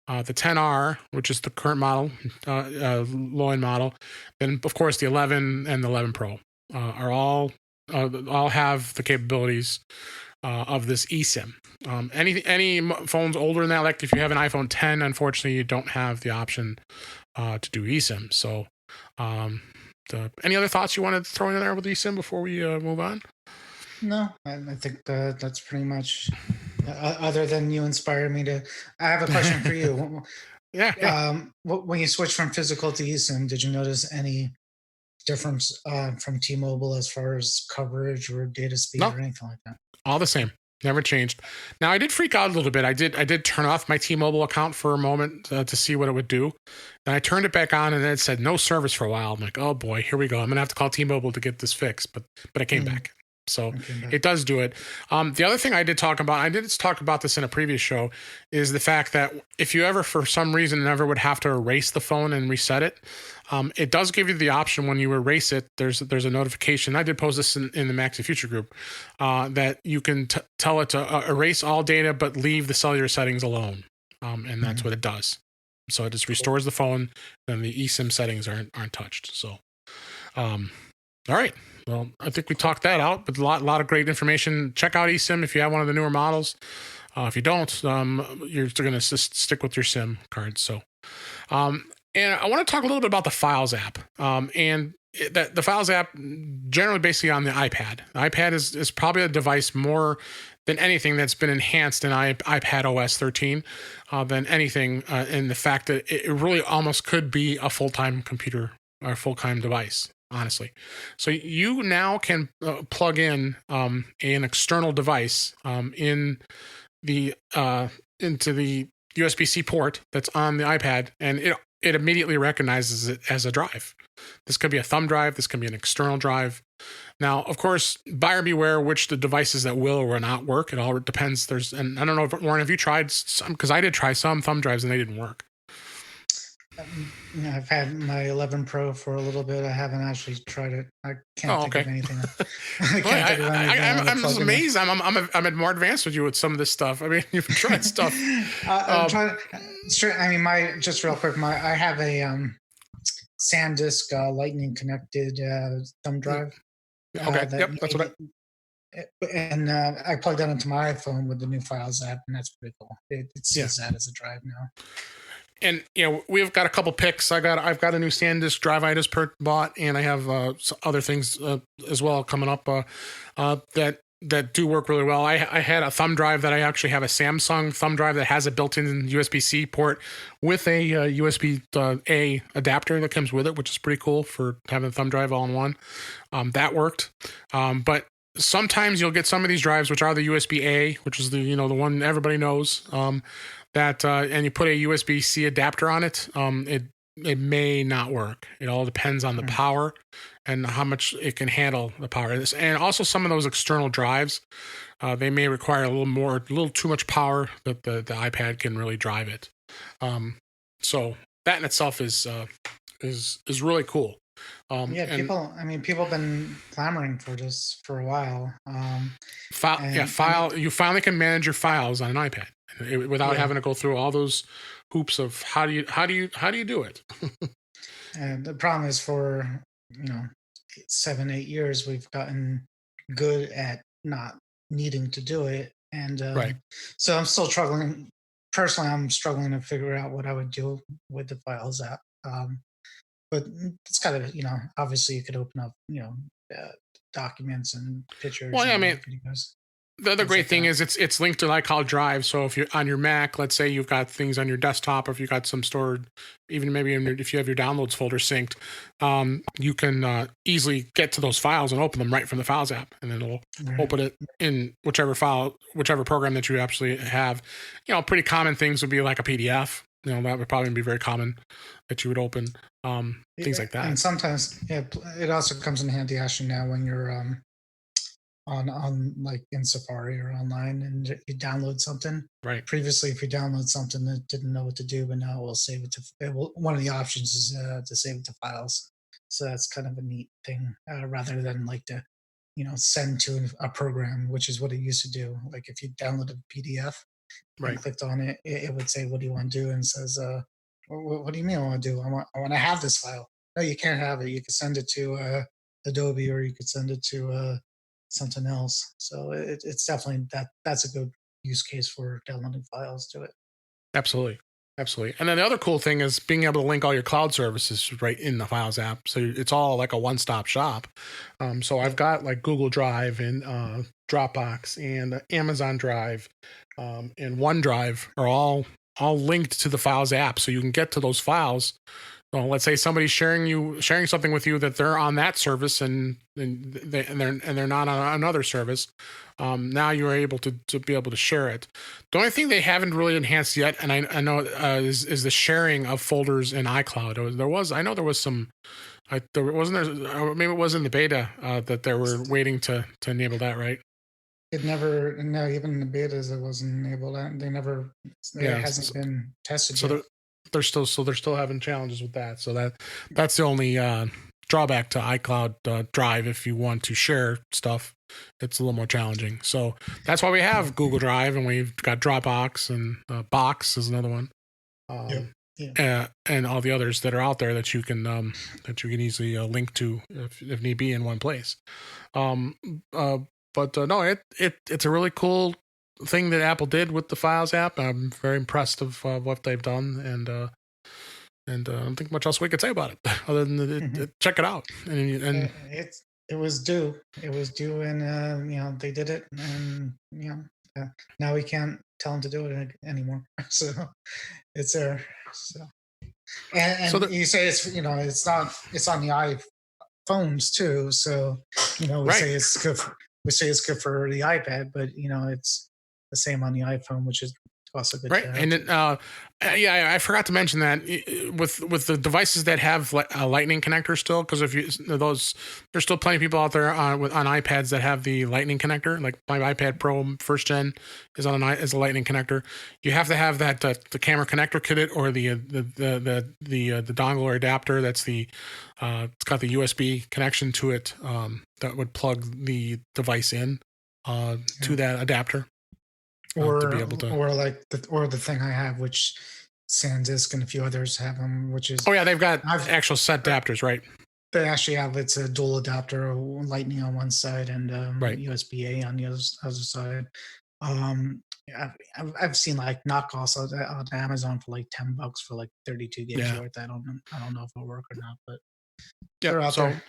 the 10R, which is the current model, low-end model. Then, of course, the 11 and the 11 Pro are all have the capabilities of this eSIM. Any phones older than that, like if you have an iPhone 10, unfortunately, you don't have the option to do eSIM. So, any other thoughts you want to throw in there with eSIM before we move on? No, I think that's pretty much. Other than you inspired me to, I have a question for you. Yeah. When you switch from physical to eSIM, did you notice any difference from T-Mobile as far as coverage or data speed or anything like that? All the same. Never changed. Now, I did freak out a little bit. I did turn off my T-Mobile account for a moment to see what it would do. Then I turned it back on, and it said no service for a while. I'm like, oh boy, here we go. I'm gonna have to call T-Mobile to get this fixed. But I came back. So it does do it. The other thing I did talk about this in a previous show, is the fact that if you ever, for some reason, ever would have to erase the phone and reset it, it does give you the option when you erase it. There's a notification. I did post this in the Maxi Future group, that you can tell it to erase all data but leave the cellular settings alone, and that's what it does. So it just restores the phone, and the eSIM settings aren't touched. So, all right. Well, I think we talked that out, but a lot of great information. Check out eSIM if you have one of the newer models. If you don't, you're going to stick with your SIM card. So, and I want to talk a little bit about the Files app. And the Files app, generally basically on the iPad. The iPad is probably a device more than anything that's been enhanced in iPadOS 13 than anything, in the fact that it really almost could be a full-time computer or full-time device. Honestly, so you now can plug in an external device into the USB-C port that's on the iPad, and it immediately recognizes it as a drive. This could be a thumb drive. This can be an external drive. Now, of course, buyer beware which the devices that will or will not work. It all depends. And I don't know, Warren, have you tried some? Because I did try some thumb drives and they didn't work. I've had my 11 Pro for a little bit. I haven't actually tried it. I can't think of anything. I'm just amazed. I'm more advanced with you with some of this stuff. I mean, you've tried stuff. Just real quick, I have a SanDisk Lightning connected thumb drive. Okay, that's what I plugged that into my iPhone with the new Files app, and that's pretty cool. It sees that as a drive now. And we've got a couple picks. I've got a new SanDisk drive I just bought, and I have other things as well coming up that do work really well. I had a thumb drive that I actually have a Samsung thumb drive that has a built-in USB-C port with a USB-A adapter that comes with it, which is pretty cool for having a thumb drive all in one. That worked, but sometimes you'll get some of these drives which are the USB-A, which is the one everybody knows. And you put a USB-C adapter on it, it may not work. It all depends on the power and how much it can handle the power. And also some of those external drives, they may require a little too much power that the iPad can really drive it. So that in itself is really cool. People have been clamoring for this for a while. You finally can manage your files on an iPad without having to go through all those hoops of how do you do it. And the problem is, for 7-8 years we've gotten good at not needing to do it, and so I'm still struggling. Personally, I'm struggling to figure out what I would do with the Files app. But it's kind of, obviously you could open up, documents and pictures. Well, and I mean, videos. the other great thing is it's linked to iCloud Drive. So if you're on your Mac, let's say you've got things on your desktop, or if you've got some stored, even maybe if you have your downloads folder synced, you can easily get to those files and open them right from the Files app, and then it'll open it in whichever program that you actually have. Pretty common things would be like a PDF. That would probably be very common that you would open things like that. And sometimes it also comes in handy actually now when you're on like in Safari or online and you download something. Right. Previously, if you download something that didn't know what to do, but now it will save it to. One of the options is to save it to files. So that's kind of a neat thing, rather than like to, send to a program, which is what it used to do. Like if you download a PDF and clicked on it, it would say, "What do you want to do?" And says, "What do you mean I want to do? I want to have this file." No, you can't have it. You could send it to Adobe, or you could send it to something else. So it's definitely that's a good use case for downloading files to it. Absolutely. And then the other cool thing is being able to link all your cloud services right in the Files app. So it's all like a one-stop shop. So I've got like Google Drive and Dropbox and Amazon Drive and OneDrive are all linked to the Files app. So you can get to those files. Well, let's say somebody's sharing something with you that they're on that service and they're not on another service. Now you're able to be able to share it. The only thing they haven't really enhanced yet, and I know is the sharing of folders in iCloud. There was some. Maybe it was in the beta that they were waiting to enable that, right? It never. No, even in the betas, it wasn't enabled. It hasn't been tested. So yet. They're still having challenges with that. So that's the only drawback to iCloud Drive. If you want to share stuff, it's a little more challenging. So that's why we have Google Drive, and we've got Dropbox, and Box is another one, and all the others that are out there that you can easily link to if need be in one place. No, it's a really cool thing that Apple did with the Files app. I'm very impressed of what they've done, and I don't think much else we could say about it other than check it out. And it was due. It was due, and they did it, and now we can't tell them to do it anymore. So it's there. So and you say it's it's on the iPhones too. So we say it's good. We say it's good for the iPad, but it's the same on the iPhone, which is also good. Right, and I forgot to mention that with the devices that have a Lightning connector still, because there's still plenty of people out there on iPads that have the Lightning connector. Like my iPad Pro first gen is a Lightning connector. You have to have that the camera connector kit or the dongle or adapter. That's it's got the USB connection to it that would plug the device in to that adapter. Or to be able to, or the thing I have, which SanDisk and a few others have them, which is they've got actual set adapters, right? They actually have it's a dual adapter, Lightning on one side and USB-A on the other side. I've seen like knockoffs on Amazon for like $10 for like 32 gigs worth. I don't know if it'll work or not, but they're out there.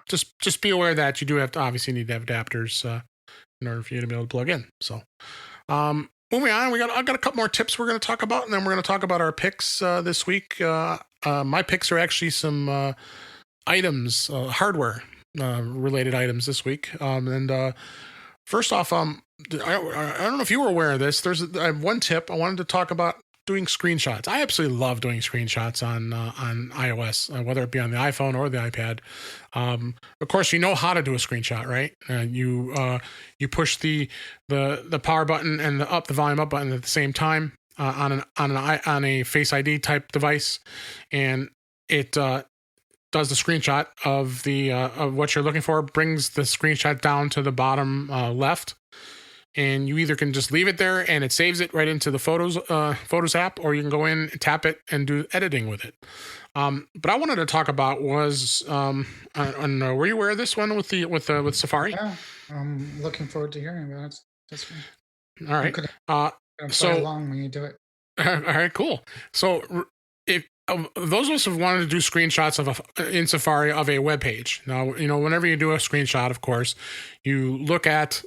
Just be aware that you do have to obviously need to have adapters in order for you to be able to plug in. So. Moving on, I've got a couple more tips we're going to talk about, and then we're going to talk about our picks this week. My picks are actually some items, hardware related items this week. First off, I don't know if you were aware of this. I have one tip. I wanted to talk about doing screenshots. I absolutely love doing screenshots on iOS, whether it be on the iPhone or the iPad. Of course, you know how to do a screenshot, right? You push the power button and the volume up button at the same time on a Face ID type device, and it does the screenshot of what you're looking for. Brings the screenshot down to the bottom left. And you either can just leave it there and it saves it right into the Photos app, or you can go in, tap it, and do editing with it. But I wanted to talk about was, were you aware of this one with Safari? Yeah, I'm looking forward to hearing about it. This one. All right. So along when you do it. All right, cool. So if those of us have wanted to do screenshots in Safari of a web page. Now, whenever you do a screenshot, of course, you look at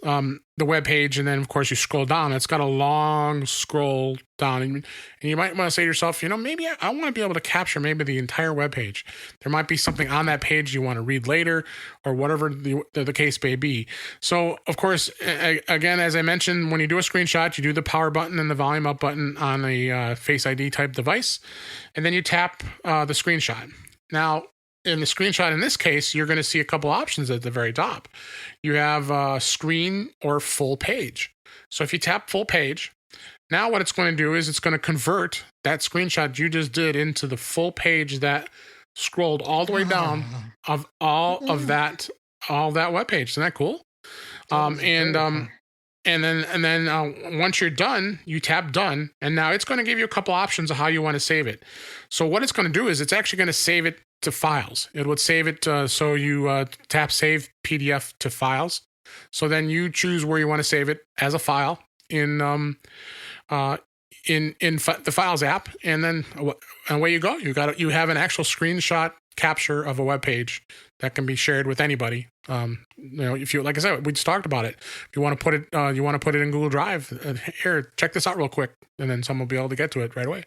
the web page, and then of course you scroll down. It's got a long scroll down, and you might want to say to yourself, maybe I want to be able to capture maybe the entire web page. There might be something on that page you want to read later, or whatever the case may be. So of course, again, as I mentioned, when you do a screenshot, you do the power button and the volume up button on a Face ID type device, and then you tap the screenshot. Now, in the screenshot, in this case, you're going to see a couple options at the very top. You have screen or full page. So if you tap full page, now what it's going to do is it's going to convert that screenshot you just did into the full page that scrolled all the way down of all that web page. Isn't that cool? And then once you're done, you tap done, and now it's going to give you a couple options of how you want to save it. So what it's going to do is it's actually going to save it to files. It would save it, so you tap save PDF to files. So then you choose where you want to save it as a file in the Files app, and then away you go. You have an actual screenshot capture of a web page that can be shared with anybody. If you, like I said, we just talked about it. If you want to put it in Google Drive, here, check this out real quick, and then someone will be able to get to it right away.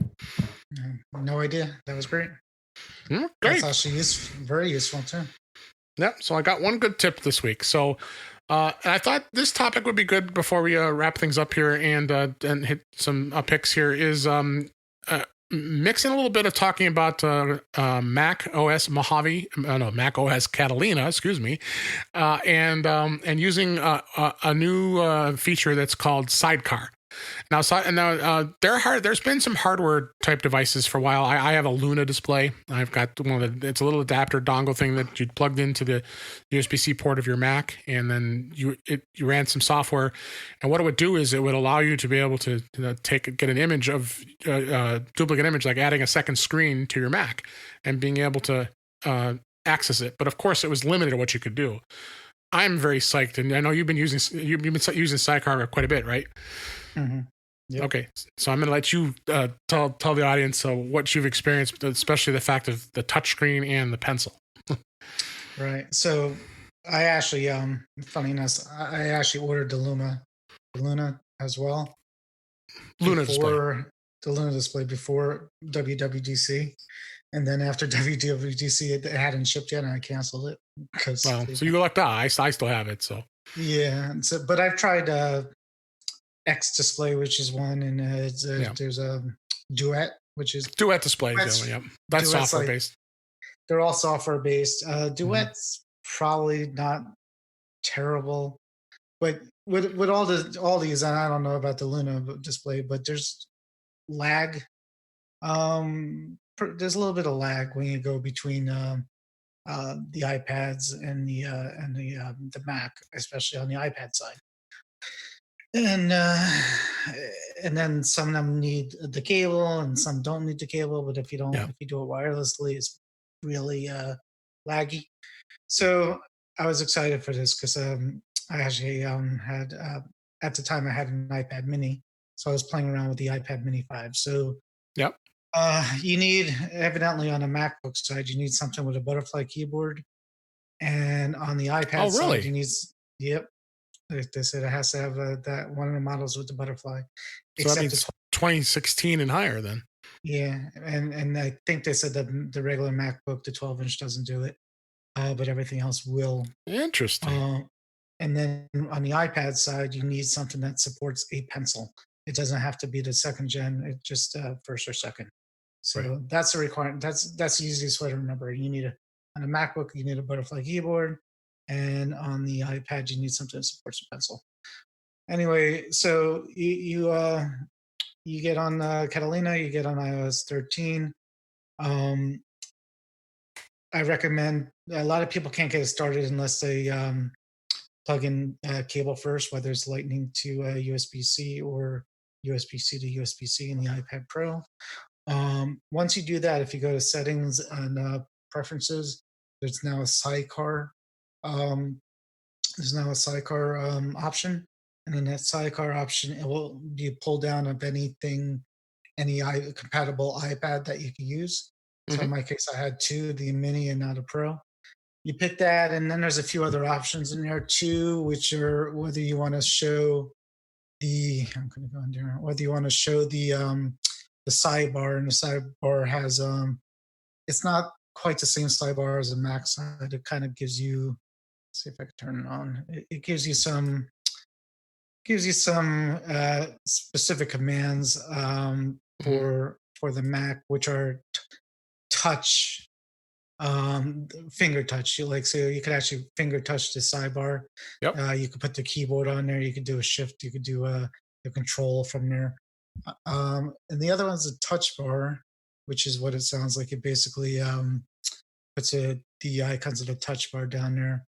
No idea. That was great. Great. That's actually very useful too. Yep. So I got one good tip this week. So, and I thought this topic would be good before we wrap things up here and hit some picks here. Is mixing a little bit of talking about Mac OS Mac OS Catalina, excuse me, and using a new feature that's called Sidecar. Now, there's been some hardware type devices for a while. I have a Luna display. I've got it's a little adapter dongle thing that you plugged into the USB-C port of your Mac, and then you ran some software. And what it would do is it would allow you to be able to get an image of duplicate image, like adding a second screen to your Mac and being able to access it. But of course, it was limited to what you could do. I'm very psyched, and I know you've been using Sidecar quite a bit, right? Mm-hmm. Yep. Okay, so I'm going to let you tell the audience what you've experienced, especially the fact of the touchscreen and the pencil. Right. So I actually, funny enough, I actually ordered the Luna as well. The Luna display before WWDC, and then after WWDC, it hadn't shipped yet, and I canceled it so you lucked out. I still have it. So yeah. So, but I've tried X Display, which is one, and there's a Duet, which is Duet Display. Yep. That's software based. They're all software based. Duet's probably not terrible, but with all these, and I don't know about the Luna display, but there's lag. There's a little bit of lag when you go between the iPads and the Mac, especially on the iPad side. And then some of them need the cable, and some don't need the cable. But if you do it wirelessly, it's really laggy. So I was excited for this because I actually had at the time I had an iPad Mini, so I was playing around with the iPad Mini 5. So yep. You need, evidently on the MacBook side, you need something with a butterfly keyboard, and on the iPad side, you need. Yep. They said it has to have that one of the models with the butterfly. So that means 2016 and higher then. Yeah, and I think they said that the regular MacBook, the 12-inch, doesn't do it, but everything else will. Interesting. And then on the iPad side, you need something that supports a pencil. It doesn't have to be the second gen; it's just first or second. So that's a requirement. That's the easiest way to remember. On a MacBook, you need a butterfly keyboard. And on the iPad, you need something that supports a pencil. Anyway, so you get on Catalina, you get on iOS 13. I recommend, a lot of people can't get it started unless they plug in cable first, whether it's Lightning to USB-C or USB-C to USB-C in the iPad Pro. Once you do that, if you go to settings and preferences, there's now a sidecar. There's now a sidecar option, and in that sidecar option, it will be pulled down of any compatible iPad that you can use. So in my case, I had two, the Mini and not a Pro. you pick that, and then there's a few other options in there too, which are whether you want to show I'm going to go in there, whether you want to show the sidebar, and the sidebar has it's not quite the same sidebar as a Mac side. It kind of gives you, see if I can turn it on. It gives you some specific commands for the Mac, which are touch, finger touch. So you could actually finger touch the sidebar. Yep. You could put the keyboard on there. You could do a shift. You could do a control from there. And the other one's a touch bar, which is what it sounds like. It basically puts the icons of the touch bar down there.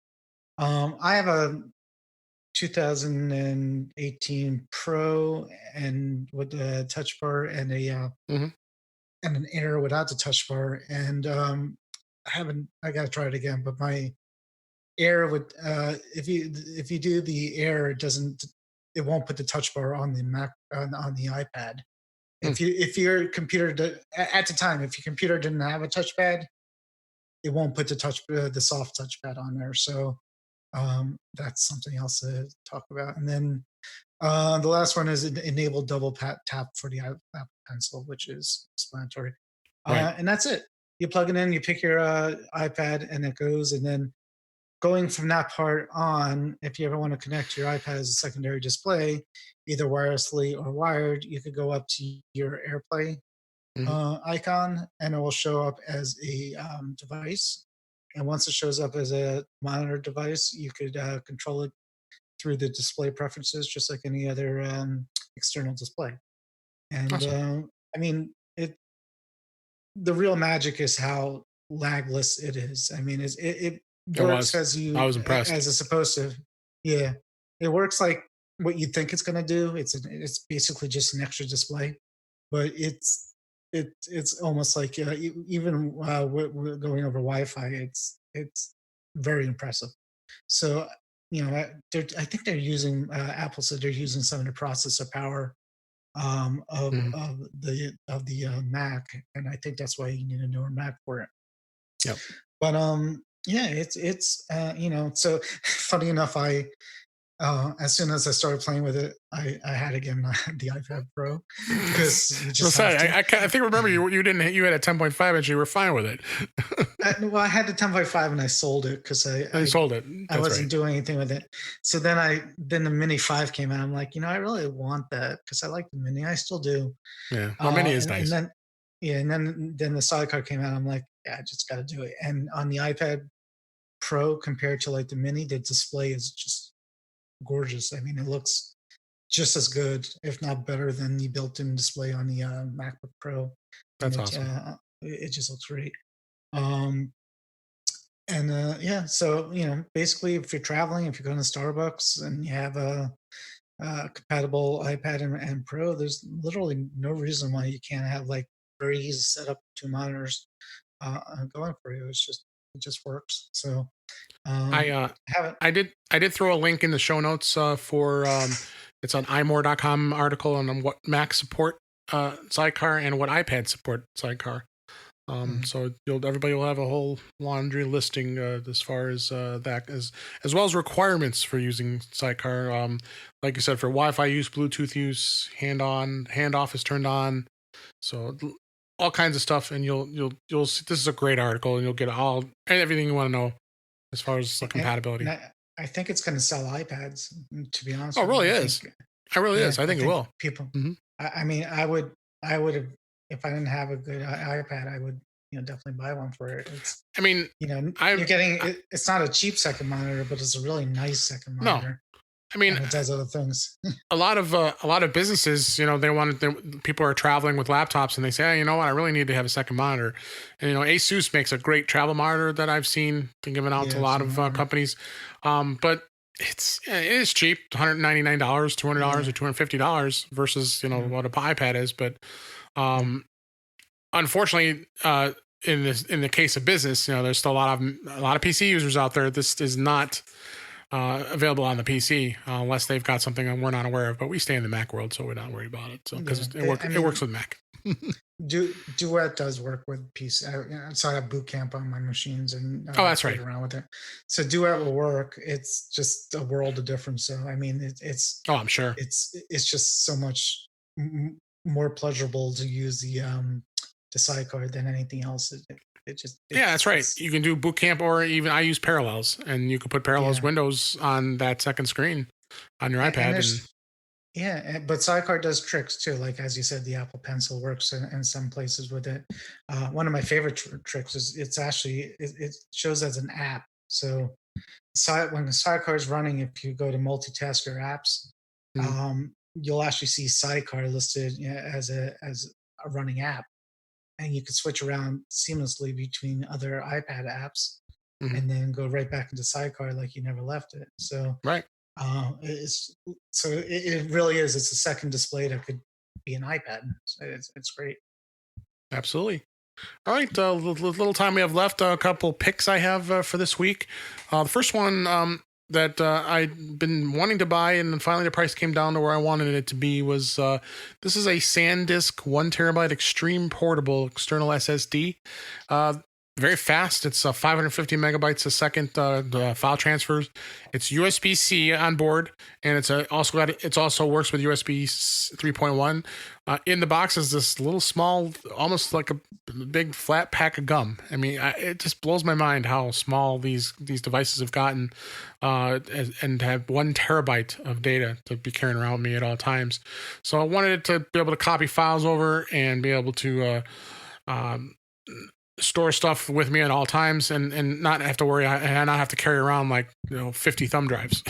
I have a 2018 Pro and with a touch bar and and an Air without the touch bar, and I gotta try it again. But my Air would if you do the Air, it won't put the touch bar on the Mac on the iPad. If your computer at the time, if your computer didn't have a touchpad, it won't put the soft touchpad on there. So that's something else to talk about. And then the last one is enable double tap for the Apple Pencil, which is explanatory. Right. And that's it. You plug it in, you pick your iPad, and it goes. And then going from that part on, if you ever want to connect your iPad as a secondary display, either wirelessly or wired, you could go up to your AirPlay icon, and it will show up as a device. And once it shows up as a monitor device, you could control it through the display preferences, just like any other external display. And awesome. I mean, the real magic is how lagless it is. I mean, it works as it's supposed to. Yeah, it works like what you think it's going to do. It's basically just an extra display, but it's almost like even going over Wi-Fi, it's very impressive. So I think they're using Apple said they're using some of the processor power of the Mac, and I think that's why you need a newer Mac for it. Yep. But yeah, it's so funny enough, I as soon as I started playing with it, I had again the iPad Pro because you just I think remember you had a 10.5 inch, you were fine with it. Well, I had the 10.5 and I sold it because I sold it. I wasn't doing anything with it. So then the Mini 5 came out. I'm like, I really want that because I like the Mini. I still do. Yeah, the Mini is nice. And then the sidecar came out. I'm like, yeah, I just got to do it. And on the iPad Pro compared to like the Mini, the display is just gorgeous. I mean, it looks just as good, if not better, than the built-in display on the MacBook Pro. That's awesome. It just looks great. So basically, if you're traveling, if you're going to Starbucks and you have a compatible iPad and Pro, there's literally no reason why you can't have like very easy setup, 2 monitors going for you. It just works. So I did throw a link in the show notes for it's on imore.com article on what Mac support sidecar and what iPad support sidecar. So everybody will have a whole laundry listing as far as that, as well as requirements for using sidecar. Like you said, for Wi-Fi use, Bluetooth use, handoff is turned on. So all kinds of stuff, and you'll see, this is a great article, and you'll get everything you want to know as far as compatibility. I think it's going to sell iPads, to be honest. Oh, it really is. It really is. I think it will. People. I mean, I would have, if I didn't have a good iPad, I would, definitely buy one for it. You're getting it's not a cheap second monitor, but it's a really nice second monitor. No. I mean, it does other things. a lot of businesses, people are traveling with laptops, and they say, hey, you know what, I really need to have a second monitor. And ASUS makes a great travel monitor that I've seen been given out to a lot of companies. But it is cheap, $199, $200, or $250 versus what an iPad is. But unfortunately, in the case of business, there's still a lot of PC users out there. This is not available on the PC unless they've got something that we're not aware of. But we stay in the Mac world, so we're not worried about it. So because it works with Mac. Duet does work with PC. So I have Boot Camp on my machines, and that's right. Around with it. So Duet will work. It's just a world of difference. So I mean, it's. Oh, I'm sure. It's just so much more pleasurable to use the sidecar than anything else. That's right. You can do Boot Camp, or even I use Parallels, and you can put Parallels windows on that second screen on your iPad. But Sidecar does tricks too. Like, as you said, the Apple Pencil works in some places with it. One of my favorite tricks is it shows as an app. So when the Sidecar is running, if you go to multitask your apps, you'll actually see Sidecar listed as a running app, and you can switch around seamlessly between other iPad apps, and then go right back into Sidecar like you never left it. So right. It really is. It's a second display that could be an iPad. It's great. Absolutely. All right, little time we have left. A couple picks I have for this week. The first one that I'd been wanting to buy, and then finally the price came down to where I wanted it to be, was this is a SanDisk 1 terabyte extreme portable external SSD. Very fast. It's 550 megabytes a second file transfers. It's USB-C on board, and it's also works with USB 3.1. In the box is this little small, almost like a big flat pack of gum. I mean, it just blows my mind how small these devices have gotten, and have 1 terabyte of data to be carrying around with me at all times. So I wanted it to be able to copy files over and be able to store stuff with me at all times, and not have to worry, and not have to carry around 50 thumb drives,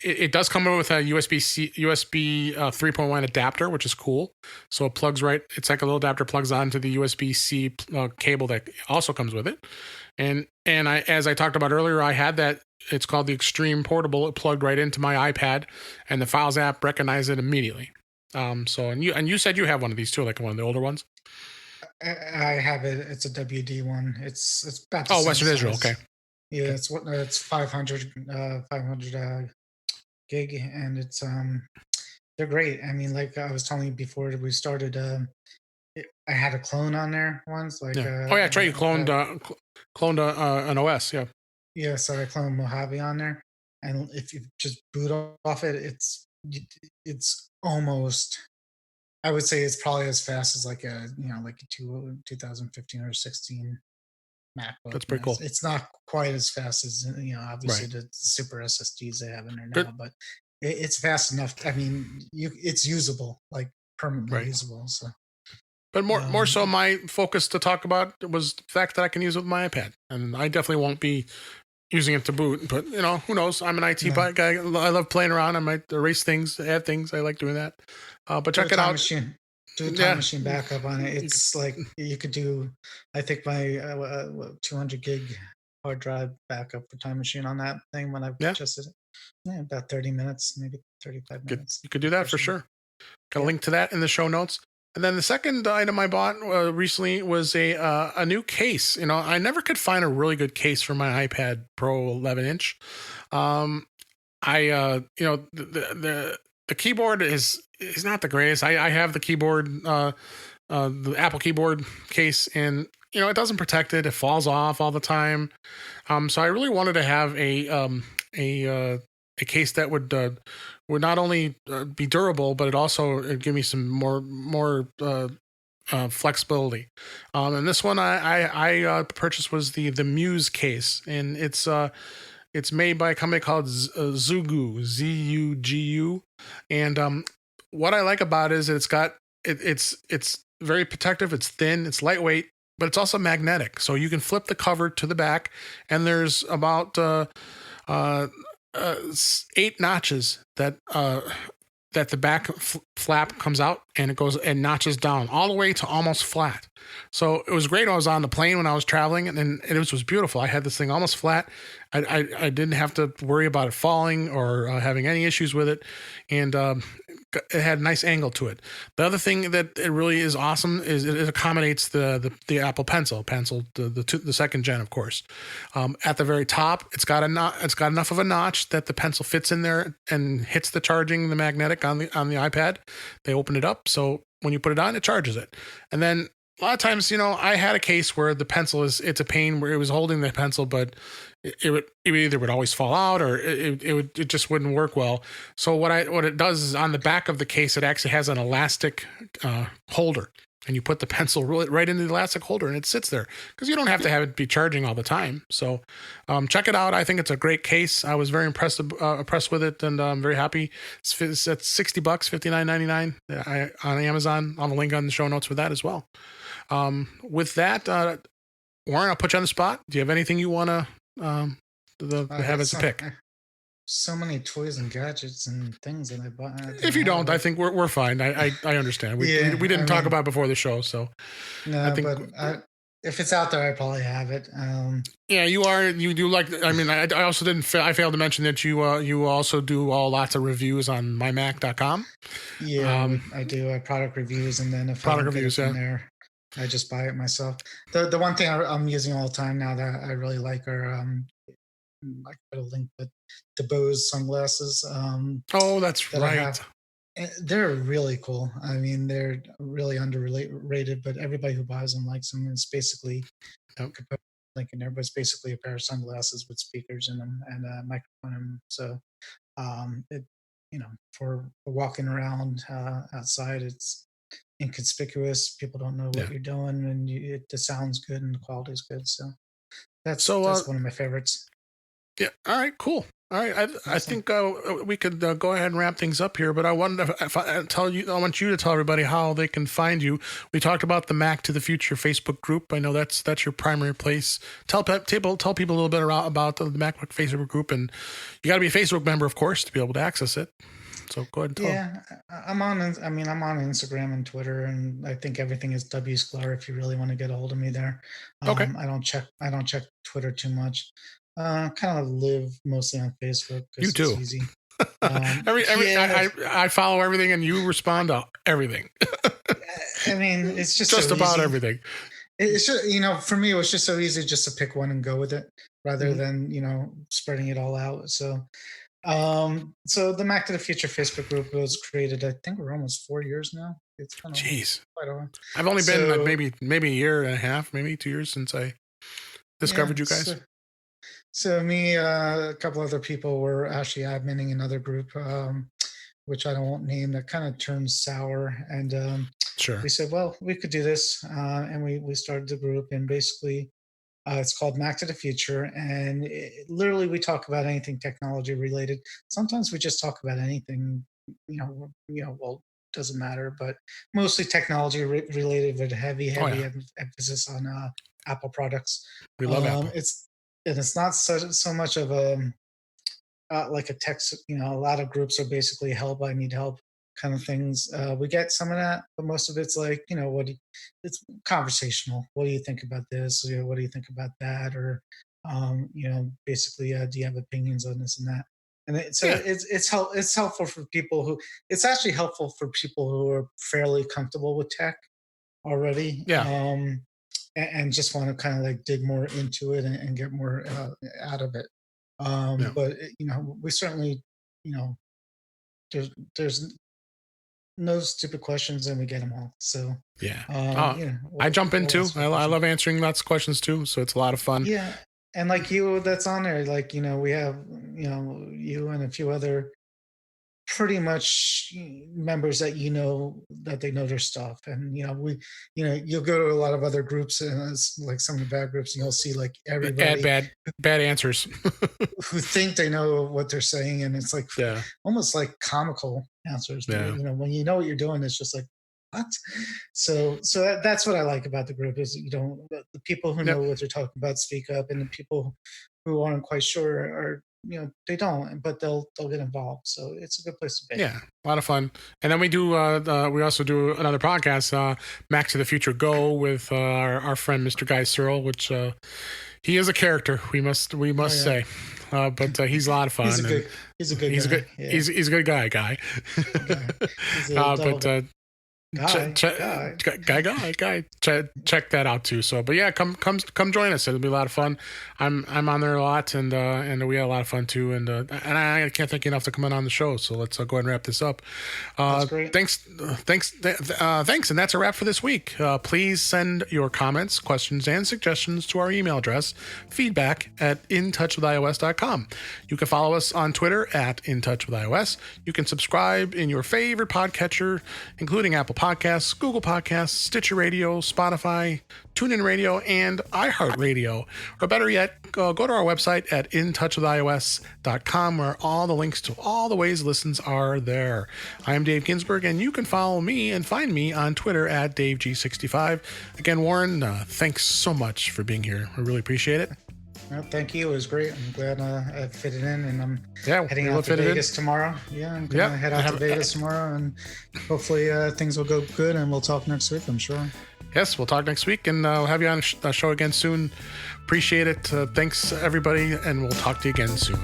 It does come with a USB 3.1 adapter, which is cool. So it plugs right. It's like a little adapter, plugs onto the USB-C cable that also comes with it. And as I talked about earlier, I had that. It's called the Extreme Portable. It plugged right into my iPad, and the Files app recognized it immediately. And you said you have one of these too, like one of the older ones. I have it. It's a WD one. It's about Western Israel. Okay. Yeah, it's 500 gig, and it's they're great. I mean, like I was telling you before we started, I had a clone on there once. Like, that's right. You cloned an OS. Yeah. Yeah, so I cloned Mojave on there, and if you just boot off it, it's almost. I would say it's probably as fast as like a 2015 or 16 MacBook. That's pretty cool. It's not quite as fast as obviously the super SSDs they have in there now, but it's fast enough. I mean, it's usable, like permanently usable. So, but more so, my focus to talk about was the fact that I can use it with my iPad, and I definitely won't be using it to boot. But who knows? I'm an IT guy. I love playing around. I might erase things, add things. I like doing that. But check it out. Do a time machine backup on it. It's like you could do. I think my 200 gig hard drive backup for time machine on that thing when I've adjusted it. Yeah, about 30 minutes, maybe 35 minutes. You could do that for sure. Got a link to that in the show notes. And then the second item I bought recently was a new case. I never could find a really good case for my iPad Pro 11-inch. The keyboard is not the greatest. I have the keyboard, the Apple keyboard case, and it doesn't protect it. It falls off all the time. So I really wanted to have a case that would not only be durable, but it also would give me some more flexibility. And this one I purchased was the Muse case, and it's made by a company called Zugu, Z-U-G-U. And what I like about it is it's very protective. It's thin. It's lightweight, but it's also magnetic. So you can flip the cover to the back, and there's about 8 notches that the back flap comes out, and it goes and notches down all the way to almost flat. So it was great. I was on the plane when I was traveling, and it was beautiful. I had this thing almost flat. I didn't have to worry about it falling or having any issues with it. And it had a nice angle to it. The other thing that it really is awesome is it accommodates the Apple Pencil, the second gen, of course. At the very top, it's got enough of a notch that the pencil fits in there and hits the magnetic on the iPad. They open it up, so when you put it on, it charges it. And then a lot of times, I had a case where the pencil it's a pain where it was holding the pencil, but it either would always fall out or it just wouldn't work well. So what it does is on the back of the case, it actually has an elastic holder, and you put the pencil right into the elastic holder, and it sits there because you don't have to have it be charging all the time. So check it out. I think it's a great case. I was very impressed with it, and I'm very happy. It's at $60, $59.99 on Amazon. I'll link on the show notes for that as well. With that, Warren, I'll put you on the spot. Do you have anything you want to have as a pick? So many toys and gadgets and things that I bought. If you don't, I think we're fine. I understand. We didn't talk about it before the show, so no. I think, if it's out there, I probably have it. Yeah, you are. You do like. I mean, I also didn't. I failed to mention that you also do lots of reviews on mymac.com. Yeah, I do product reviews, and then if product reviews from there, I just buy it myself. The one thing I'm using all the time now that I really like are I put a link, but the Bose sunglasses. Oh, that's right. They're really cool. I mean, they're really underrated, but everybody who buys them likes them. It's basically link in there, but it's basically a pair of sunglasses with speakers in them and a microphone in them. So, it for walking around outside, it's inconspicuous. People don't know what you're doing, and the sound's good and the quality is good. So that's one of my favorites. Yeah. All right. Cool. All right. I think we could go ahead and wrap things up here. But I wanted to I want you to tell everybody how they can find you. We talked about the Mac to the Future Facebook group. I know that's your primary place. Tell people a little bit about the MacBook Facebook group, and you got to be a Facebook member, of course, to be able to access it. So go ahead and tell them. I'm on Instagram and Twitter, and I think everything is W Sklar if you really want to get a hold of me there. Okay. I don't check Twitter too much. Kind of live mostly on Facebook. You do. It's easy. I follow everything, and you respond to everything. I mean, it's just so about easy. Everything. It's just, for me, it was just so easy just to pick one and go with it rather than spreading it all out. So the Mac to the Future Facebook group was created. I think we're almost 4 years now. It's kind of quite a while. I've only been maybe a year and a half, maybe 2 years since I discovered you guys. So me, a couple other people were actually adminning another group, which I won't name, that kind of turned sour. And sure, we said, well, we could do this. And we started the group, and basically it's called Mac to the Future. And literally we talk about anything technology related. Sometimes we just talk about anything, well, doesn't matter, but mostly technology related with heavy emphasis on Apple products. We love Apple. It's not so much of a like a text. A lot of groups are basically help. I need help kind of things. We get some of that, but most of it's like it's conversational. What do you think about this? What do you think about that? Or basically, do you have opinions on this and that? And it's helpful for people who. It's actually helpful for people who are fairly comfortable with tech already. Yeah. And just want to kind of like dig more into it and get more out of it. But we certainly, there's no stupid questions, and we get them all. So I jump in too. I love answering lots of questions too. So it's a lot of fun. Yeah, and like you, that's on there. Like we have you and a few other pretty much members that that they know their stuff, and you'll go to a lot of other groups, and it's like some of the bad groups, and you'll see like everybody bad answers who think they know what they're saying, and it's like almost like comical answers. When you know what you're doing, it's just like what. So that's what I like about the group is the people who know what they're talking about speak up, and the people who aren't quite sure are they don't, but they'll get involved. So it's a good place to be. Yeah, a lot of fun. And then we also do another podcast, Mac to the Future Go, with our friend Mr. Guy Searle, which he is a character, we must say. But he's a lot of fun. He's a good guy. He's a good guy. But Guy. Check that out too. So, but yeah, come join us. It'll be a lot of fun. I'm on there a lot, and we had a lot of fun too. And I can't thank you enough for coming on the show. So let's go ahead and wrap this up. That's great. Thanks, and that's a wrap for this week. Please send your comments, questions, and suggestions to our email address, feedback@intouchwithios.com. You can follow us on Twitter @intouchwithios. You can subscribe in your favorite podcatcher, including Apple Podcasts, Google Podcasts, Stitcher Radio, Spotify, TuneIn Radio, and iHeartRadio. Or better yet, go to our website at intouchwithios.com, where all the links to all the ways listens are there. I am Dave Ginsburg, and you can follow me and find me on Twitter @DaveG65. Again, Warren, thanks so much for being here. I really appreciate it. Well, thank you. It was great. I'm glad I fit it in, and I'm heading out to Vegas tomorrow. Yeah, I'm going to head out to Vegas tomorrow, and hopefully things will go good, and we'll talk next week, I'm sure. Yes, we'll talk next week, and we'll have you on the show again soon. Appreciate it. Thanks, everybody, and we'll talk to you again soon.